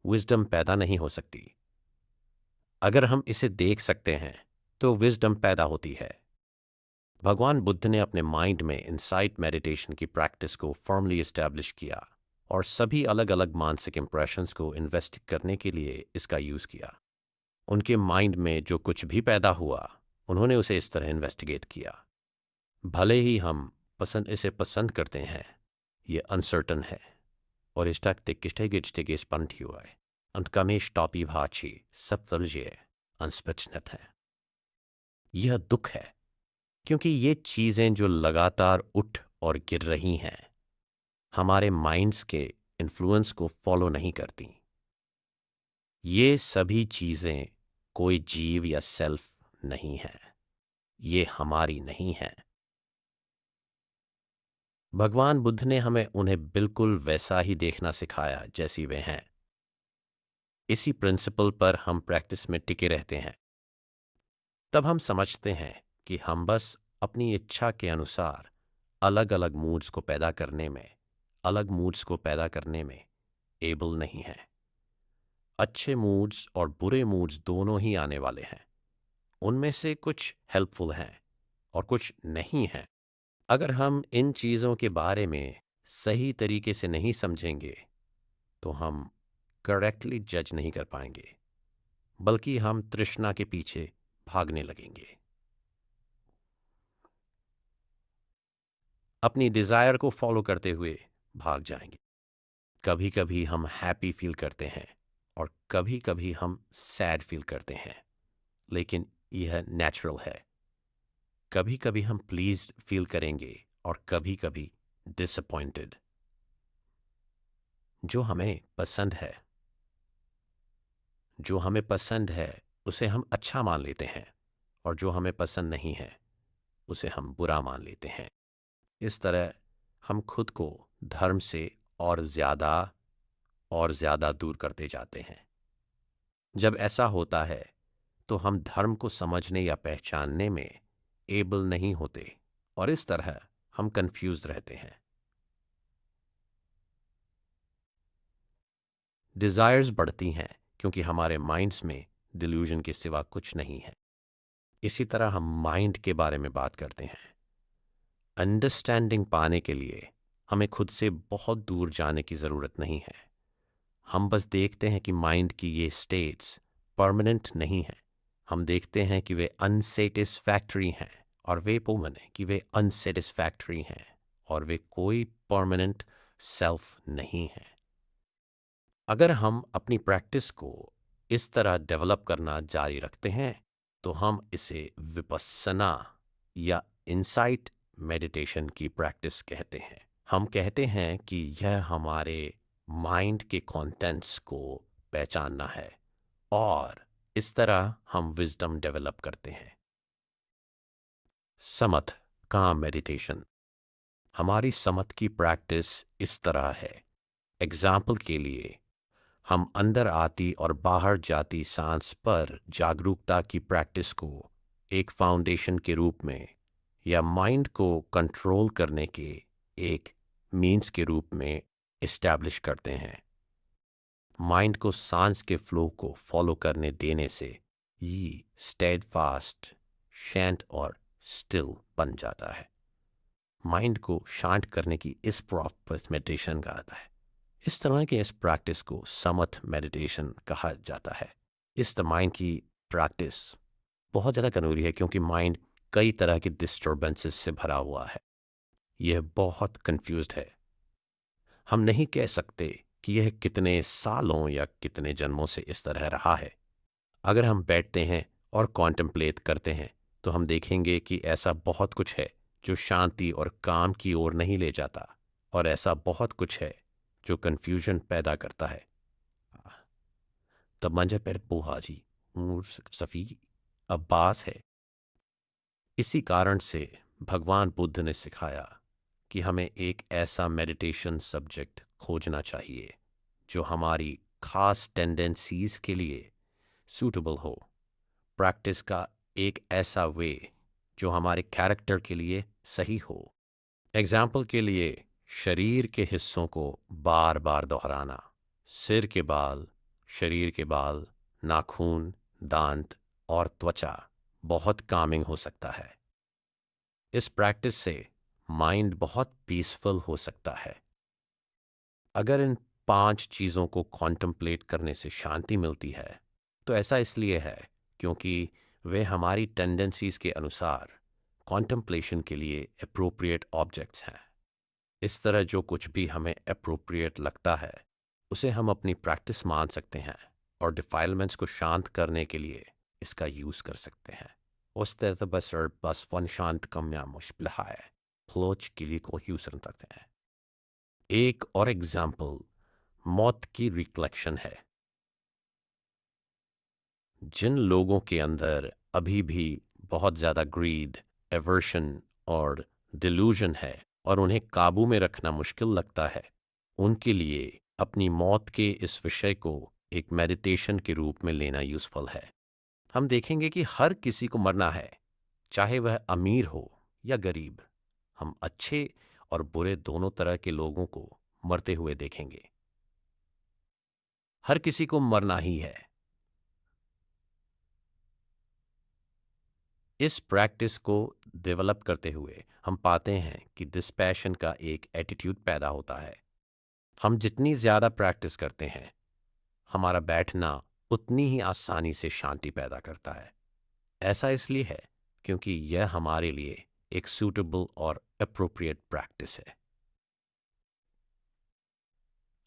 विजडम पैदा नहीं हो सकती। अगर हम इसे देख सकते हैं, तो विजडम पैदा होती है। भगवान बुद्ध ने अपने माइंड में इनसाइट मेडिटेशन की प्रैक्टिस को फर्मली एस्टैब्लिश किया और सभी अलग अलग मानसिक इंप्रेशंस को इन्वेस्टिगेट करने के लिए इसका यूज़ किया। उनके माइंड में जो कुछ भी पैदा हुआ, उन्होंने उसे इस तरह इन्वेस्टिगेट किया। भले ही हम इसे पसंद करते हैं, ये अनसर्टन है, और इस taktik steg spanntjuai. Und kamish topi भाची सब तलजे अनस्पचनत है। यह दुख है, क्योंकि ये चीज़ें जो लगातार उठ और गिर रही हैं, हमारे माइंड्स के इन्फ्लुएंस को फॉलो नहीं करती। ये सभी चीज़ें कोई जीव या सेल्फ नहीं है, ये हमारी नहीं है। भगवान बुद्ध ने हमें उन्हें बिल्कुल वैसा ही देखना सिखाया जैसी वे हैं। इसी प्रिंसिपल पर हम प्रैक्टिस में टिके रहते हैं। तब हम समझते हैं कि हम बस अपनी इच्छा के अनुसार अलग अलग मूड्स को पैदा करने में एबल नहीं हैं। अच्छे मूड्स और बुरे मूड्स दोनों ही आने वाले हैं। उनमें से कुछ हेल्पफुल हैं और कुछ नहीं हैं। अगर हम इन चीज़ों के बारे में सही तरीके से नहीं समझेंगे, तो हम करेक्टली जज नहीं कर पाएंगे, बल्कि हम तृष्णा के पीछे भागने लगेंगे, अपनी डिज़ायर को फॉलो करते हुए भाग जाएंगे। कभी कभी हम हैप्पी फील करते हैं और कभी कभी हम सैड फील करते हैं, लेकिन यह नेचुरल है। कभी कभी हम प्लीज्ड फील करेंगे और कभी कभी डिसअपॉइंटेड। जो हमें पसंद है उसे हम अच्छा मान लेते हैं, और जो हमें पसंद नहीं है उसे हम बुरा मान लेते हैं। इस तरह हम खुद को धर्म से और ज़्यादा दूर करते जाते हैं। जब ऐसा होता है तो हम धर्म को समझने या पहचानने में एबल नहीं होते, और इस तरह हम कंफ्यूज रहते हैं। डिज़ायर्स बढ़ती हैं क्योंकि हमारे माइंड्स में डिल्यूजन के सिवा कुछ नहीं है। इसी तरह हम माइंड के बारे में बात करते हैं। अंडरस्टैंडिंग पाने के लिए हमें खुद से बहुत दूर जाने की ज़रूरत नहीं है। हम बस देखते हैं कि माइंड की ये स्टेट्स परमानेंट नहीं हैं। हम देखते हैं कि वे अनसेटिस्फैक्ट्री हैं, और वे अनसेटिस्फैक्ट्री हैं, और वे कोई परमानेंट सेल्फ नहीं है। अगर हम अपनी प्रैक्टिस को इस तरह डेवलप करना जारी रखते हैं, तो हम इसे विपस्सना या इनसाइट मेडिटेशन की प्रैक्टिस कहते हैं। हम कहते हैं कि यह हमारे माइंड के कंटेंट्स को पहचानना है, और इस तरह हम विजडम डेवलप करते हैं। समथ काम मेडिटेशन। हमारी समथ की प्रैक्टिस इस तरह है। एग्जाम्पल के लिए, हम अंदर आती और बाहर जाती सांस पर जागरूकता की प्रैक्टिस को एक फाउंडेशन के रूप में या माइंड को कंट्रोल करने के एक मीन्स के रूप में इस्टेब्लिश करते हैं। माइंड को सांस के फ्लो को फॉलो करने देने से ये स्टेडफास्ट, शांत और स्टिल बन जाता है। माइंड को शांत करने की इस प्रॉपर मेडिटेशन का आता है। इस तरह के इस प्रैक्टिस को समथ मेडिटेशन कहा जाता है। इस माइंड की प्रैक्टिस बहुत ज़्यादा ज़रूरी है, क्योंकि माइंड कई तरह के डिस्टर्बेंसेस से भरा हुआ है। यह बहुत कंफ्यूज्ड है। हम नहीं कह सकते कि यह कितने सालों या कितने जन्मों से इस तरह रहा है। अगर हम बैठते हैं और कॉन्टेम्पलेट करते हैं, तो हम देखेंगे कि ऐसा बहुत कुछ है जो शांति और काम की ओर नहीं ले जाता, और ऐसा बहुत कुछ है जो कन्फ्यूजन पैदा करता है। तब मंजे पर पोहाजी सफ़ी अब्बास है। इसी कारण से भगवान बुद्ध ने सिखाया कि हमें एक ऐसा मेडिटेशन सब्जेक्ट खोजना चाहिए जो हमारी खास टेंडेंसीज के लिए सूटेबल हो। प्रैक्टिस का एक ऐसा वे जो हमारे कैरेक्टर के लिए सही हो। एग्जाम्पल के लिए, शरीर के हिस्सों को बार बार दोहराना, सिर के बाल, शरीर के बाल, नाखून, दांत और त्वचा बहुत कामिंग हो सकता है। इस प्रैक्टिस से माइंड बहुत पीसफुल हो सकता है। अगर इन 5 चीज़ों को कॉन्टेम्पलेट करने से शांति मिलती है, तो ऐसा इसलिए है क्योंकि वे हमारी टेंडेंसीज के अनुसार कॉन्टेम्पलेशन के लिए अप्रोप्रिएट ऑब्जेक्ट्स हैं। इस तरह जो कुछ भी हमें अप्रोप्रिएट लगता है उसे हम अपनी प्रैक्टिस मान सकते हैं और डिफाइलमेंट्स को शांत करने के लिए इसका यूज़ कर सकते हैं। उस तरह बस वन शांत कम्या मुश्किल है फ्लोच के लिए को यूज़ कर सकते हैं। एक और एग्जाम्पल मौत की रिफ्लेक्शन है। जिन लोगों के अंदर अभी भी बहुत ज़्यादा ग्रीड, एवर्शन और डिल्यूजन है और उन्हें काबू में रखना मुश्किल लगता है, उनके लिए अपनी मौत के इस विषय को एक मेडिटेशन के रूप में लेना यूज़फुल है। हम देखेंगे कि हर किसी को मरना है, चाहे वह अमीर हो या गरीब। हम अच्छे और बुरे दोनों तरह के लोगों को मरते हुए देखेंगे। हर किसी को मरना ही है। इस प्रैक्टिस को डेवलप करते हुए हम पाते हैं कि डिस्पैशन का एक एटीट्यूड पैदा होता है। हम जितनी ज़्यादा प्रैक्टिस करते हैं, हमारा बैठना उतनी ही आसानी से शांति पैदा करता है। ऐसा इसलिए है क्योंकि यह हमारे लिए एक सूटेबल और अप्रोप्रिएट प्रैक्टिस है।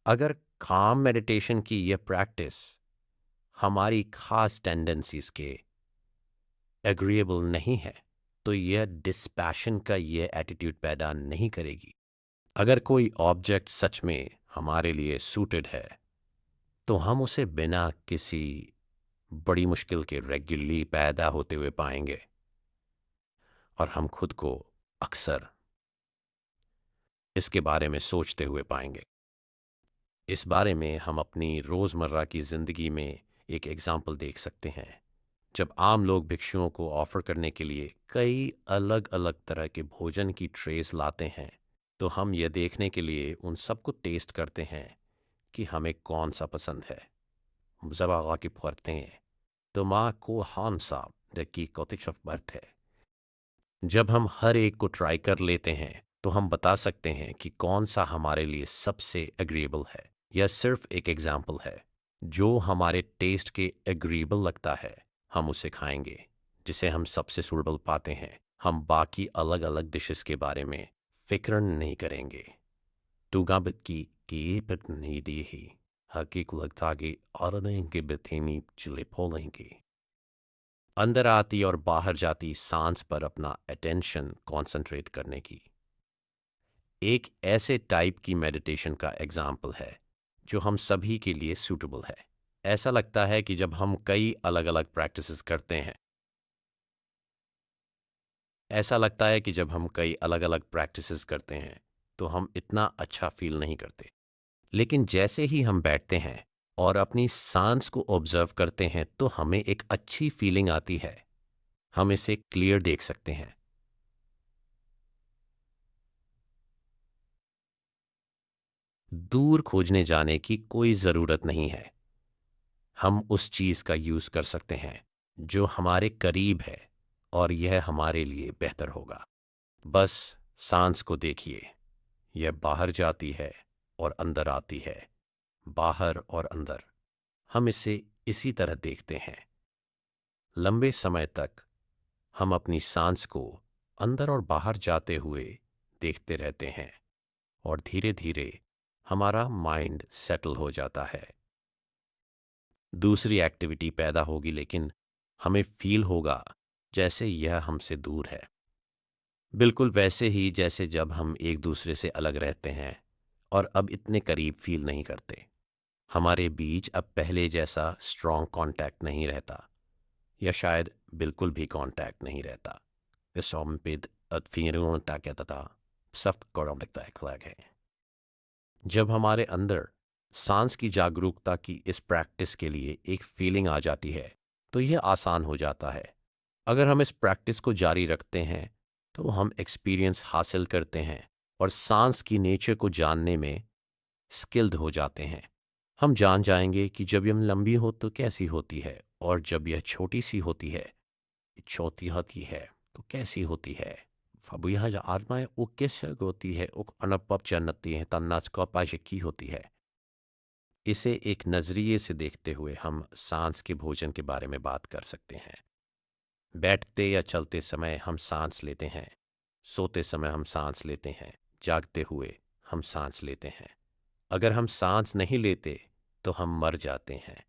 अगर काम मेडिटेशन की यह प्रैक्टिस हमारी खास टेंडेंसीज के एग्रीएबल नहीं है, तो यह डिस्पैशन का यह एटीट्यूड पैदा नहीं करेगी। अगर कोई ऑब्जेक्ट सच में हमारे लिए सूटेड है, तो हम उसे बिना किसी बड़ी मुश्किल के रेगुलरली पैदा होते हुए पाएंगे और हम खुद को अक्सर इसके बारे में सोचते हुए पाएंगे। इस बारे में हम अपनी रोज़मर्रा की ज़िंदगी में एक एग्जाम्पल देख सकते हैं। जब आम लोग भिक्षुओं को ऑफ़र करने के लिए कई अलग अलग तरह के भोजन की ट्रेस लाते हैं, तो हम यह देखने के लिए उन सबको टेस्ट करते हैं कि हमें कौन सा पसंद है। जब आगा की पढ़ते हैं तो माँ को हम साब की कौतिक बर्थ है। जब हम हर एक को ट्राई कर लेते हैं तो हम बता सकते हैं कि कौन सा हमारे लिए सबसे एग्रीएबल है। यह सिर्फ एक एग्जाम्पल है। जो हमारे टेस्ट के एग्रीएबल लगता है हम उसे खाएंगे। जिसे हम सबसे सूटेबल पाते हैं हम बाकी अलग अलग डिशेस के बारे में फिक्र नहीं करेंगे। तुगाबित की पिट नहीं दी ही हकीक लगता कि और के बेथेमी चिले पोलेंगे। अंदर आती और बाहर जाती सांस पर अपना अटेंशन कॉन्सेंट्रेट करने की एक ऐसे टाइप की मेडिटेशन का एग्जाम्पल है जो हम सभी के लिए सूटेबल है। ऐसा लगता है कि जब हम कई अलग अलग प्रैक्टिसेस करते हैं तो हम इतना अच्छा फील नहीं करते। लेकिन जैसे ही हम बैठते हैं और अपनी सांस को ऑब्जर्व करते हैं तो हमें एक अच्छी फीलिंग आती है। हम इसे क्लियर देख सकते हैं। दूर खोजने जाने की कोई ज़रूरत नहीं है। हम उस चीज़ का यूज़ कर सकते हैं जो हमारे करीब है और यह हमारे लिए बेहतर होगा। बस सांस को देखिए, यह बाहर जाती है और अंदर आती है, बाहर और अंदर। हम इसे इसी तरह देखते हैं। लंबे समय तक हम अपनी सांस को अंदर और बाहर जाते हुए देखते रहते हैं और धीरे धीरे हमारा माइंड सेटल हो जाता है। दूसरी एक्टिविटी पैदा होगी लेकिन हमें फील होगा जैसे यह हमसे दूर है। बिल्कुल वैसे ही जैसे जब हम एक दूसरे से अलग रहते हैं और अब इतने करीब फील नहीं करते। हमारे बीच अब पहले जैसा स्ट्रॉन्ग कांटेक्ट नहीं रहता या शायद बिल्कुल भी कांटेक्ट नहीं रहता। है जब हमारे अंदर सांस की जागरूकता की इस प्रैक्टिस के लिए एक फीलिंग आ जाती है तो यह आसान हो जाता है। अगर हम इस प्रैक्टिस को जारी रखते हैं तो हम एक्सपीरियंस हासिल करते हैं और सांस की नेचर को जानने में स्किल्ड हो जाते हैं। हम जान जाएंगे कि जब यह लंबी हो तो कैसी होती है और जब यह छोटी होती है तो कैसी होती है। फबुया आत्माएं वो कैसे होती है, वो अनपप जानती है तन्नाच की होती है। इसे एक नज़रिए से देखते हुए हम सांस के भोजन के बारे में बात कर सकते हैं। बैठते या चलते समय हम सांस लेते हैं, सोते समय हम सांस लेते हैं, जागते हुए हम सांस लेते हैं। अगर हम सांस नहीं लेते तो हम मर जाते हैं।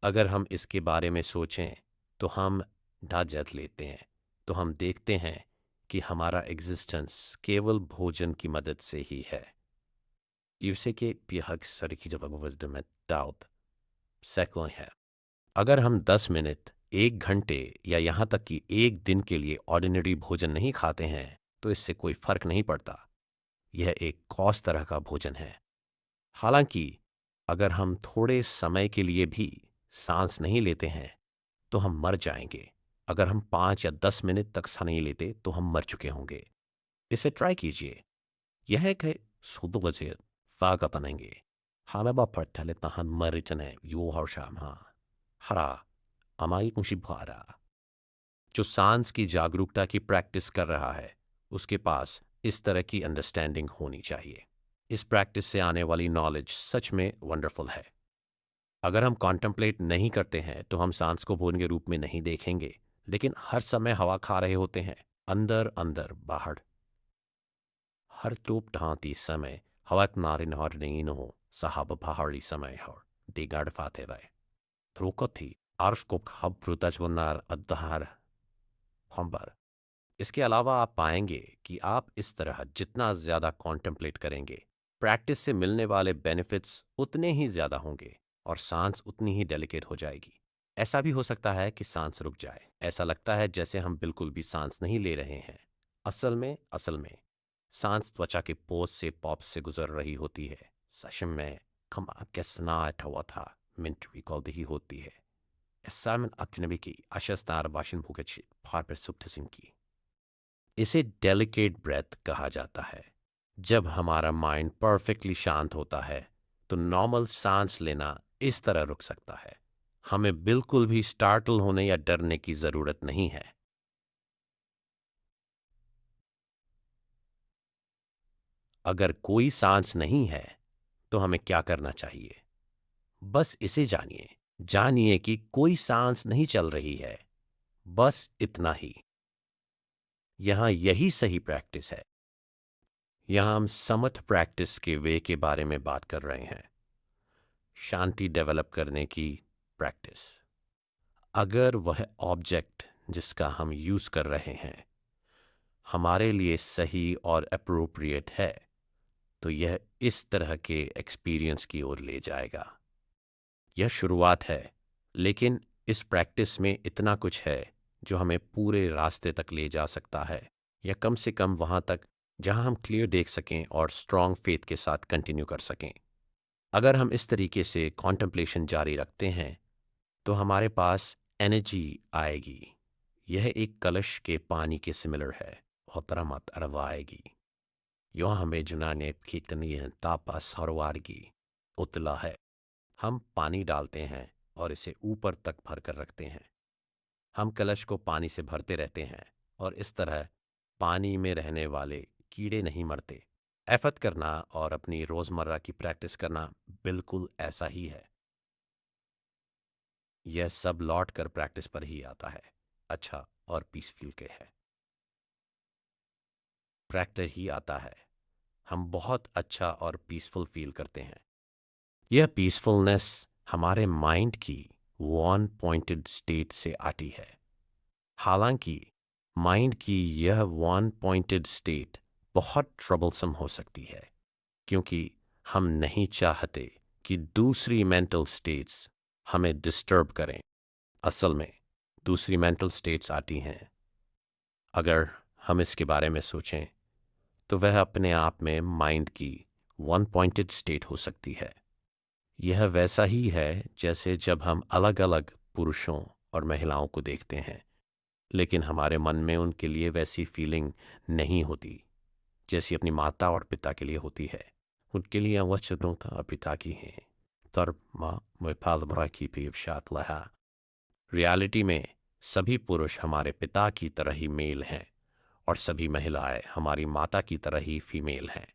अगर हम इसके बारे में सोचें तो हम दाजत लेते हैं, तो हम देखते हैं कि हमारा एग्जिस्टेंस केवल भोजन की मदद से ही है। इसे के पिहक सर की जब वजन में दाउद सैकड़ों है। अगर हम 10 मिनट, 1 घंटे या यहाँ तक कि 1 दिन के लिए ऑर्डिनरी भोजन नहीं खाते हैं तो इससे कोई फर्क नहीं पड़ता। यह एक कौस तरह का भोजन है। हालांकि अगर हम थोड़े समय के लिए भी सांस नहीं लेते हैं तो हम मर जाएंगे। अगर हम 5 या 10 मिनट तक सांस नहीं लेते तो हम मर चुके होंगे। इसे ट्राई कीजिए। यह एक शुद्ध बचे फाका बनेंगे। हमें बापर ठले तहन मर चने यो हर शाम हाँ हरा अमाई कुंशी भारा। जो सांस की जागरूकता की प्रैक्टिस कर रहा है उसके पास इस तरह की अंडरस्टैंडिंग होनी चाहिए। इस प्रैक्टिस से आने वाली नॉलेज सच में वंडरफुल है। अगर हम कॉन्टेम्पलेट नहीं करते हैं तो हम सांस को भोजन के रूप में नहीं देखेंगे, लेकिन हर समय हवा खा रहे होते हैं, अंदर अंदर बाहर। हर टोप ढांती समय हवा नारी नहर नहीं हो साहब पहाड़ी समय हर डिगाड़ फाते रहे थ्रोकथी आर्स्कोप हब प्रुतजवनार अद्धार हमबर। इसके अलावा आप पाएंगे कि आप इस तरह जितना ज़्यादा कॉन्टेम्पलेट करेंगे, प्रैक्टिस से मिलने वाले बेनिफिट्स उतने ही ज़्यादा होंगे और सांस उतनी ही डेलिकेट हो जाएगी। ऐसा भी हो सकता है कि सांस रुक जाए। ऐसा लगता है जैसे हम बिल्कुल भी सांस नहीं ले रहे हैं। असल में सांस त्वचा के पोष से पॉप से गुजर रही होती है। सशम में खम आपके स्नाट हुआ था मिंट रिकॉल ही होती है। Simon Aknabiki अशस्तार वाशिन भूगच फार पर सुप्त सिंह की। इसे डेलिकेट ब्रेथ कहा जाता है। जब हमारा माइंड परफेक्टली शांत होता है तो नॉर्मल सांस लेना इस तरह रुक सकता है। हमें बिल्कुल भी स्टार्टल होने या डरने की जरूरत नहीं है। अगर कोई सांस नहीं है तो हमें क्या करना चाहिए? बस इसे जानिए। जानिए कि कोई सांस नहीं चल रही है। बस इतना ही। यहां यही सही प्रैक्टिस है। यहां हम समथ प्रैक्टिस के वे के बारे में बात कर रहे हैं। शांति डेवलप करने की प्रैक्टिस। अगर वह ऑब्जेक्ट जिसका हम यूज कर रहे हैं हमारे लिए सही और अप्रोप्रिएट है तो यह इस तरह के एक्सपीरियंस की ओर ले जाएगा। यह शुरुआत है, लेकिन इस प्रैक्टिस में इतना कुछ है जो हमें पूरे रास्ते तक ले जा सकता है, या कम से कम वहां तक जहां हम क्लियर देख सकें और स्ट्रॉन्ग फेथ के साथ कंटिन्यू कर सकें। अगर हम इस तरीके से कॉन्टेम्पलेशन जारी रखते हैं तो हमारे पास एनर्जी आएगी। यह एक कलश के पानी के सिमिलर है। मोहतरमत अरवाएगी यो हमें जुनाने कितनी तापा सरवारगी उतला है। हम पानी डालते हैं और इसे ऊपर तक भर कर रखते हैं। हम कलश को पानी से भरते रहते हैं और इस तरह पानी में रहने वाले कीड़े नहीं मरते। एफर्ट करना और अपनी रोजमर्रा की प्रैक्टिस करना बिल्कुल ऐसा ही है। यह सब लौट कर प्रैक्टिस पर ही आता है। अच्छा और पीसफुल के है प्रैक्टिस ही आता है। हम बहुत अच्छा और पीसफुल फील करते हैं। यह पीसफुलनेस हमारे माइंड की वन पॉइंटेड स्टेट से आती है। हालांकि माइंड की यह वन पॉइंटेड स्टेट बहुत ट्रबलसम हो सकती है, क्योंकि हम नहीं चाहते कि दूसरी मेंटल स्टेट्स हमें डिस्टर्ब करें। असल में दूसरी मेंटल स्टेट्स आती हैं। अगर हम इसके बारे में सोचें तो वह अपने आप में माइंड की वन पॉइंटेड स्टेट हो सकती है। यह वैसा ही है जैसे जब हम अलग अलग पुरुषों और महिलाओं को देखते हैं, लेकिन हमारे मन में उनके लिए वैसी फीलिंग नहीं होती जैसी अपनी माता और पिता के लिए होती है। उनके लिए वचनता पिता की हैं। तर माँ में पाल भरा की पीवशात लहा। रियलिटी में सभी पुरुष हमारे पिता की तरह ही मेल हैं और सभी महिलाएं हमारी माता की तरह ही फीमेल हैं,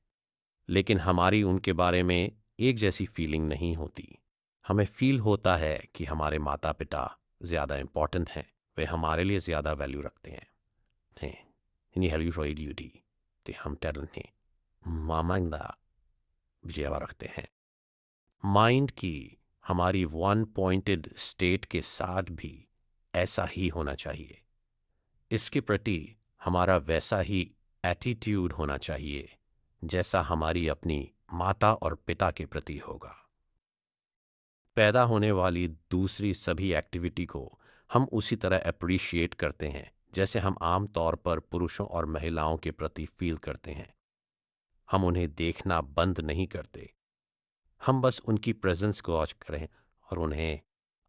लेकिन हमारी उनके बारे में एक जैसी फीलिंग नहीं होती। हमें फील होता है कि हमारे माता पिता ज़्यादा इम्पॉर्टेंट हैं, वे हमारे लिए ज़्यादा वैल्यू रखते हैं। Ni helgu roi liudi, ते हम टैलेंट मामांगदा विजयवा रखते हैं। माइंड की हमारी वन पॉइंटेड स्टेट के साथ भी ऐसा ही होना चाहिए। इसके प्रति हमारा वैसा ही एटीट्यूड होना चाहिए जैसा हमारी अपनी माता और पिता के प्रति होगा। पैदा होने वाली दूसरी सभी एक्टिविटी को हम उसी तरह अप्रिशिएट करते हैं जैसे हम आम तौर पर पुरुषों और महिलाओं के प्रति फील करते हैं। हम उन्हें देखना बंद नहीं करते, हम बस उनकी प्रेजेंस को वॉच करें और उन्हें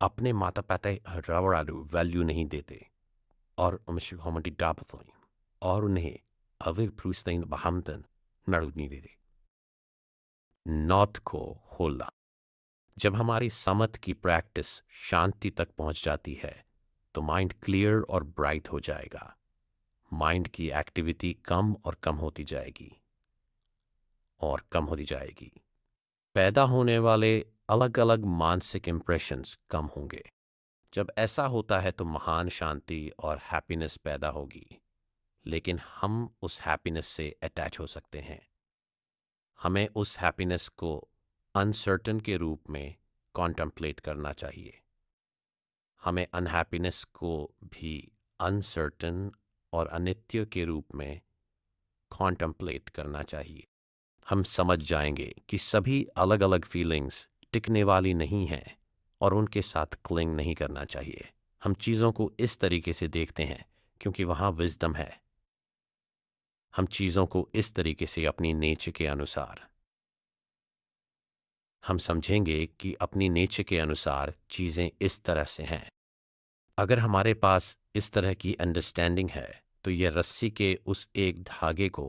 अपने माता पिता रवरालू वैल्यू नहीं देते और और उन्हें अविक प्रूस्तेन बहामतन नड़ू नहीं देते। नॉट को होल्दा। जब हमारी समझ की प्रैक्टिस शांति तक पहुंच जाती है तो माइंड क्लियर और ब्राइट हो जाएगा। माइंड की एक्टिविटी कम और कम होती जाएगी और कम होती जाएगी। पैदा होने वाले अलग अलग मानसिक इंप्रेशंस कम होंगे। जब ऐसा होता है तो महान शांति और हैप्पीनेस पैदा होगी, लेकिन हम उस हैप्पीनेस से अटैच हो सकते हैं। हमें उस हैप्पीनेस को अनसर्टन के रूप में कॉन्टेम्पलेट करना चाहिए। हमें अनहैप्पीनेस को भी अनसर्टन और अनित्य के रूप में कॉन्टेम्पलेट करना चाहिए। हम समझ जाएंगे कि सभी अलग अलग फीलिंग्स टिकने वाली नहीं हैं और उनके साथ क्लिंग नहीं करना चाहिए। हम चीज़ों को इस तरीके से देखते हैं क्योंकि वहाँ विजडम है। हम चीज़ों को इस तरीके से अपनी नेचर के अनुसार हम समझेंगे कि अपनी नेचर के अनुसार चीज़ें इस तरह से हैं। अगर हमारे पास इस तरह की अंडरस्टैंडिंग है तो यह रस्सी के उस एक धागे को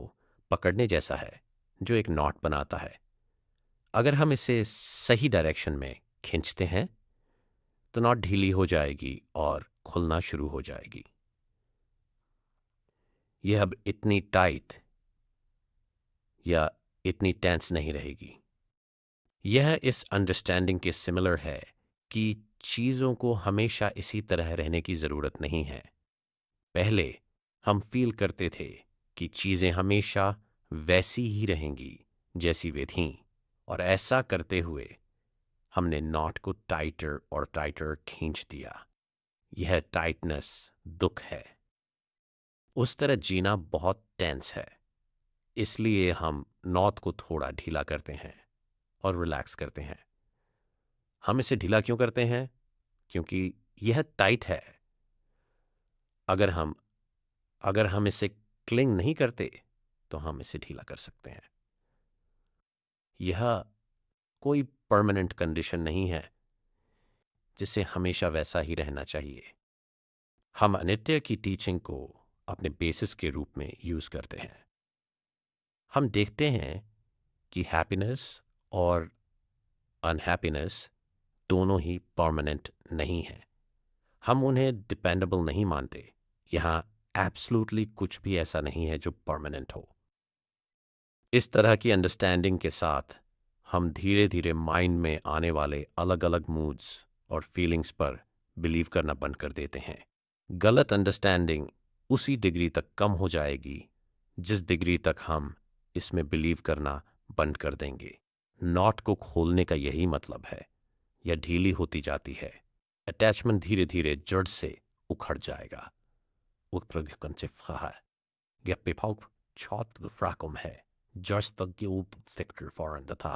पकड़ने जैसा है जो एक नॉट बनाता है। अगर हम इसे सही डायरेक्शन में खींचते हैं तो नॉट ढीली हो जाएगी और खुलना शुरू हो जाएगी। यह अब इतनी टाइट या इतनी टेंस नहीं रहेगी। यह इस अंडरस्टैंडिंग के सिमिलर है कि चीज़ों को हमेशा इसी तरह रहने की ज़रूरत नहीं है। पहले हम फील करते थे कि चीज़ें हमेशा वैसी ही रहेंगी जैसी वे थीं, और ऐसा करते हुए हमने नॉट को टाइटर और टाइटर खींच दिया। यह टाइटनेस दुख है। उस तरह जीना बहुत टेंस है, इसलिए हम नॉट को थोड़ा ढीला करते हैं और रिलैक्स करते हैं। हम इसे ढीला क्यों करते हैं? क्योंकि यह टाइट है। अगर हम इसे क्लिंग नहीं करते तो हम इसे ढीला कर सकते हैं। यह कोई परमानेंट कंडीशन नहीं है जिसे हमेशा वैसा ही रहना चाहिए। हम अनित्य की टीचिंग को अपने बेसिस के रूप में यूज करते हैं। हम देखते हैं कि हैप्पीनेस और अनहैप्पीनेस दोनों ही परमानेंट नहीं हैं। हम उन्हें डिपेंडेबल नहीं मानते। यहाँ एब्सोल्युटली कुछ भी ऐसा नहीं है जो परमानेंट हो। इस तरह की अंडरस्टैंडिंग के साथ हम धीरे धीरे माइंड में आने वाले अलग अलग मूड्स और फीलिंग्स पर बिलीव करना बंद कर देते हैं। गलत अंडरस्टैंडिंग उसी डिग्री तक कम हो जाएगी जिस डिग्री तक हम इसमें बिलीव करना बंद कर देंगे। नॉट को खोलने का यही मतलब है। यह ढीली होती जाती है। अटैचमेंट धीरे धीरे जड़ से उखड़ जाएगा।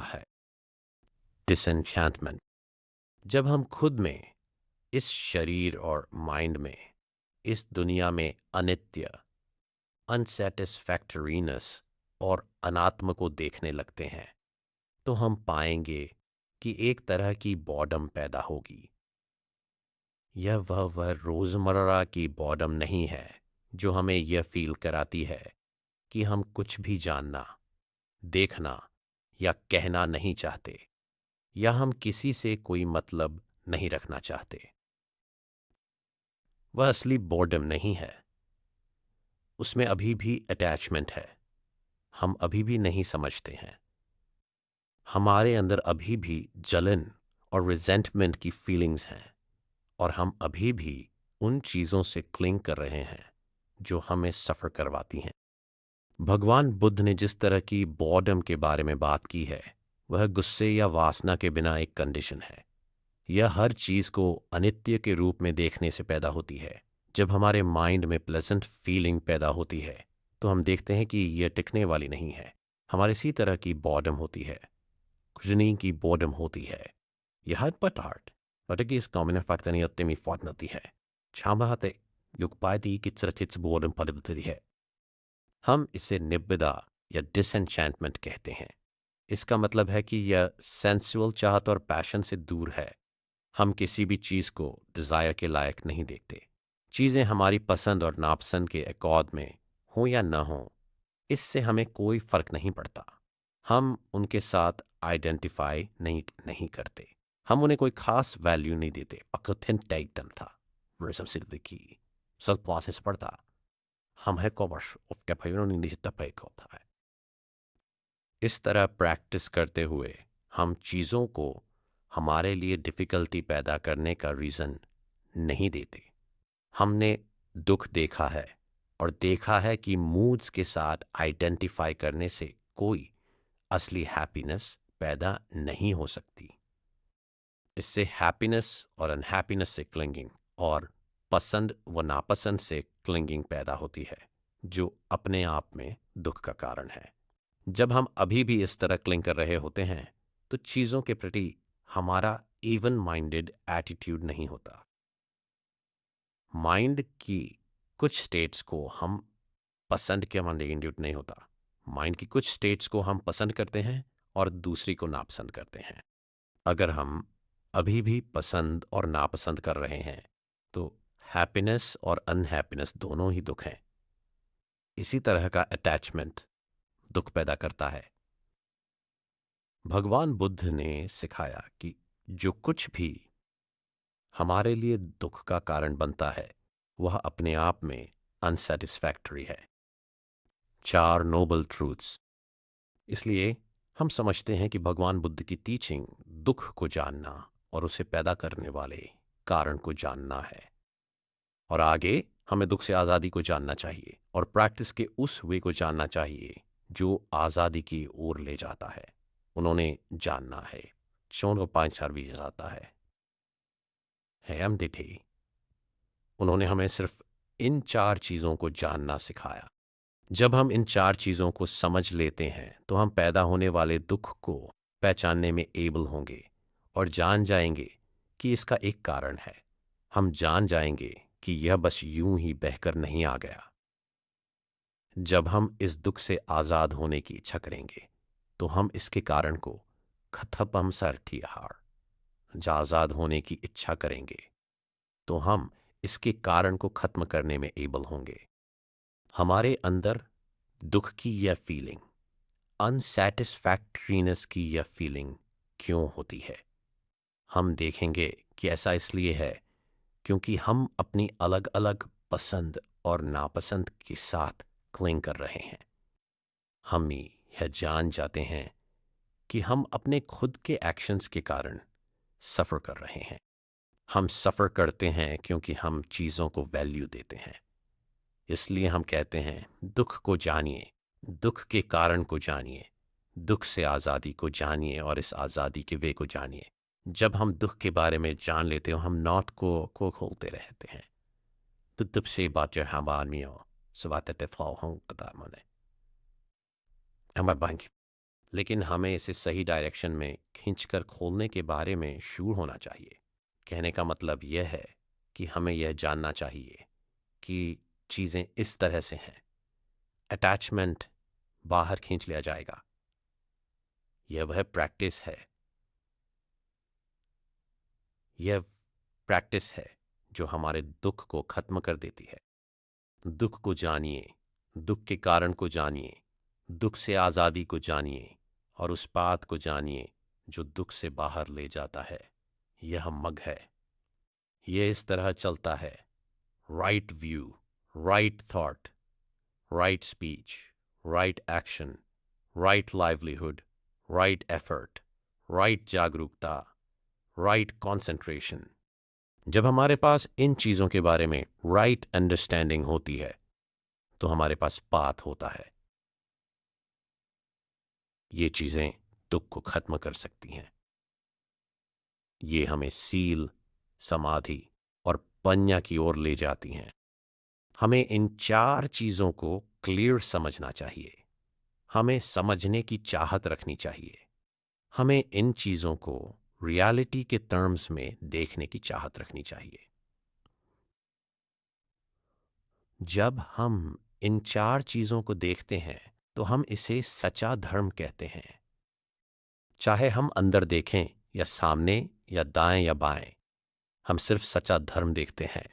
है डिसएन्चैंटमेंट। जब हम खुद में, इस शरीर और माइंड में, इस दुनिया में अनित्य, अनसैटिस्फैक्टरीनेस और अनात्म को देखने लगते हैं तो हम पाएंगे कि एक तरह की बॉर्डम पैदा होगी। यह वह रोज़मर्रा की बॉर्डम नहीं है जो हमें यह फील कराती है कि हम कुछ भी जानना, देखना या कहना नहीं चाहते, या हम किसी से कोई मतलब नहीं रखना चाहते। वह असली बॉर्डम नहीं है। उसमें अभी भी अटैचमेंट है। हम अभी भी नहीं समझते हैं। हमारे अंदर अभी भी जलन और रिजेंटमेंट की फीलिंग्स हैं, और हम अभी भी उन चीज़ों से क्लिंग कर रहे हैं जो हमें सफ़र करवाती हैं। भगवान बुद्ध ने जिस तरह की बॉर्डम के बारे में बात की है, वह गुस्से या वासना के बिना एक कंडीशन है। यह हर चीज़ को अनित्य के रूप में देखने से पैदा होती है। जब हमारे माइंड में प्लेजेंट फीलिंग पैदा होती है, तो हम देखते हैं कि यह टिकने वाली नहीं है। हमारे इसी तरह की बॉर्डम होती है, कुजनी की बॉर्डम होती है. Je har ett art, och det ges kommen faktan i att det är min fatnat i है. Chamba hate, juk पाती की चरचित बॉर्डम पड़ती है. हम इसे निब्बिदा या डिसएन्चैंटमेंट कहते हैं. इसका मतलब है कि यह सेंसुअल चाहत और पैशन से दूर है. हम किसी भी चीज़ को डिज़ायर के लायक नहीं देखते. चीज़ें हमारी पसंद और नापसंद के अकॉर्ड में हों या न हों, इससे हमें कोई फ़र्क नहीं पड़ता. हम उनके साथ आइडेंटिफाई नहीं करते. हम उन्हें कोई ख़ास वैल्यू नहीं देते. अकथेंटाइटम था रसम सिद्दीकी सब क्लासेस पढ़ता. हम है कॉबर्स ऑफ कैफेनो निश्चित पे होता है. इस तरह प्रैक्टिस करते हुए हम चीज़ों को हमारे लिए डिफ़िकल्टी पैदा करने का रीज़न नहीं देते. हमने दुख देखा है और देखा है कि मूड्स के साथ आइडेंटिफाई करने से कोई असली हैप्पीनेस पैदा नहीं हो सकती. इससे हैप्पीनेस और अनहैप्पीनेस से क्लिंगिंग और पसंद व नापसंद से क्लिंगिंग पैदा होती है, जो अपने आप में दुख का कारण है. जब हम अभी भी इस तरह क्लिंग कर रहे होते हैं, तो चीज़ों के प्रति हमारा इवन माइंडेड एटीट्यूड नहीं होता. माइंड की कुछ स्टेट्स को हम पसंद के माइंडेड नहीं होता. माइंड की कुछ स्टेट्स को हम पसंद करते हैं और दूसरी को नापसंद करते हैं. अगर हम अभी भी पसंद और नापसंद कर रहे हैं, तो हैप्पीनेस और अनहैप्पीनेस दोनों ही दुख हैं. इसी तरह का अटैचमेंट दुख पैदा करता है. भगवान बुद्ध ने सिखाया कि जो कुछ भी हमारे लिए दुख का कारण बनता है, वह अपने आप में अनसैटिस्फैक्टरी है. 4 नोबल ट्रूथ्स. इसलिए हम समझते हैं कि भगवान बुद्ध की टीचिंग दुख को जानना और उसे पैदा करने वाले कारण को जानना है. और आगे हमें दुख से आज़ादी को जानना चाहिए और प्रैक्टिस के उस वे को जानना चाहिए जो आज़ादी की ओर ले जाता है. उन्होंने जानना है. चौन पाँच चार भी जाता है. हम दिठे. उन्होंने हमें सिर्फ इन 4 चीज़ों को जानना सिखाया. जब हम इन 4 चीज़ों को समझ लेते हैं, तो हम पैदा होने वाले दुख को पहचानने में एबल होंगे और जान जाएंगे कि इसका एक कारण है. हम जान जाएंगे कि यह बस यूं ही बहकर नहीं आ गया. जब हम इस दुख से आज़ाद होने की इच्छा करेंगे, तो हम इसके कारण को खत्म सरठिहार. जब आज़ाद होने की इच्छा करेंगे, तो हम इसके कारण को खत्म करने में एबल होंगे. हमारे अंदर दुख की यह फीलिंग, अनसैटिस्फैक्टरीनेस की यह फीलिंग क्यों होती है? हम देखेंगे कि ऐसा इसलिए है क्योंकि हम अपनी अलग-अलग पसंद और नापसंद के साथ क्लिंग कर रहे हैं. हम यह जान जाते हैं कि हम अपने खुद के एक्शंस के कारण सफ़र कर रहे हैं. हम सफ़र करते हैं क्योंकि हम चीज़ों को वैल्यू देते हैं. इसलिए हम कहते हैं, दुख को जानिए, दुख के कारण को जानिए, दुख से आज़ादी को जानिए और इस आज़ादी के वे को जानिए. जब हम दुख के बारे में जान लेते हो, हम नॉट को खोलते रहते हैं. तो तब से बातें हमारे में सवाते फ्लाउ होता मने हमारे बैंक. लेकिन हमें इसे सही डायरेक्शन में खींचकर खोलने के बारे में शूर होना चाहिए. कहने का मतलब यह है कि हमें यह जानना चाहिए कि चीज़ें इस तरह से हैं. अटैचमेंट बाहर खींच लिया जाएगा. यह वह प्रैक्टिस है. यह प्रैक्टिस है जो हमारे दुख को खत्म कर देती है. दुख को जानिए, दुख के कारण को जानिए, दुख से आज़ादी को जानिए और उस बात को जानिए जो दुख से बाहर ले जाता है. यह मग है. यह इस तरह चलता है. Right view, right thought, right speech, right action, right livelihood, right effort, right जागरूकता, राइट कंसंट्रेशन। जब हमारे पास इन चीज़ों के बारे में राइट अंडरस्टैंडिंग होती है तो हमारे पास पाथ होता है। ये चीज़ें दुख को खत्म कर सकती हैं। ये हमें सील, समाधि और पन्या की ओर ले जाती हैं। हमें इन 4 चीज़ों को क्लियर समझना चाहिए। हमें समझने की चाहत रखनी चाहिए। हमें इन चीज़ों को रियलिटी के टर्म्स में देखने की चाहत रखनी चाहिए। जब हम इन 4 चीज़ों को देखते हैं तो हम इसे सच्चा धर्म कहते हैं। चाहे हम अंदर देखें या सामने या दाएं या बाएं, हम सिर्फ सच्चा धर्म देखते हैं।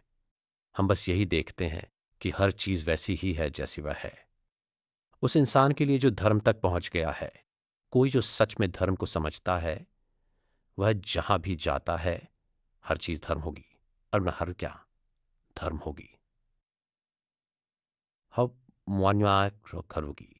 हम बस यही देखते हैं कि हर चीज़ वैसी ही है जैसी वह है। उस इंसान के लिए जो धर्म तक पहुंच गया है, कोई जो सच में धर्म को समझता है, वह जहां भी जाता है हर चीज़ धर्म होगी। और न हर क्या धर्म होगी। हब मुआन्या करोगी।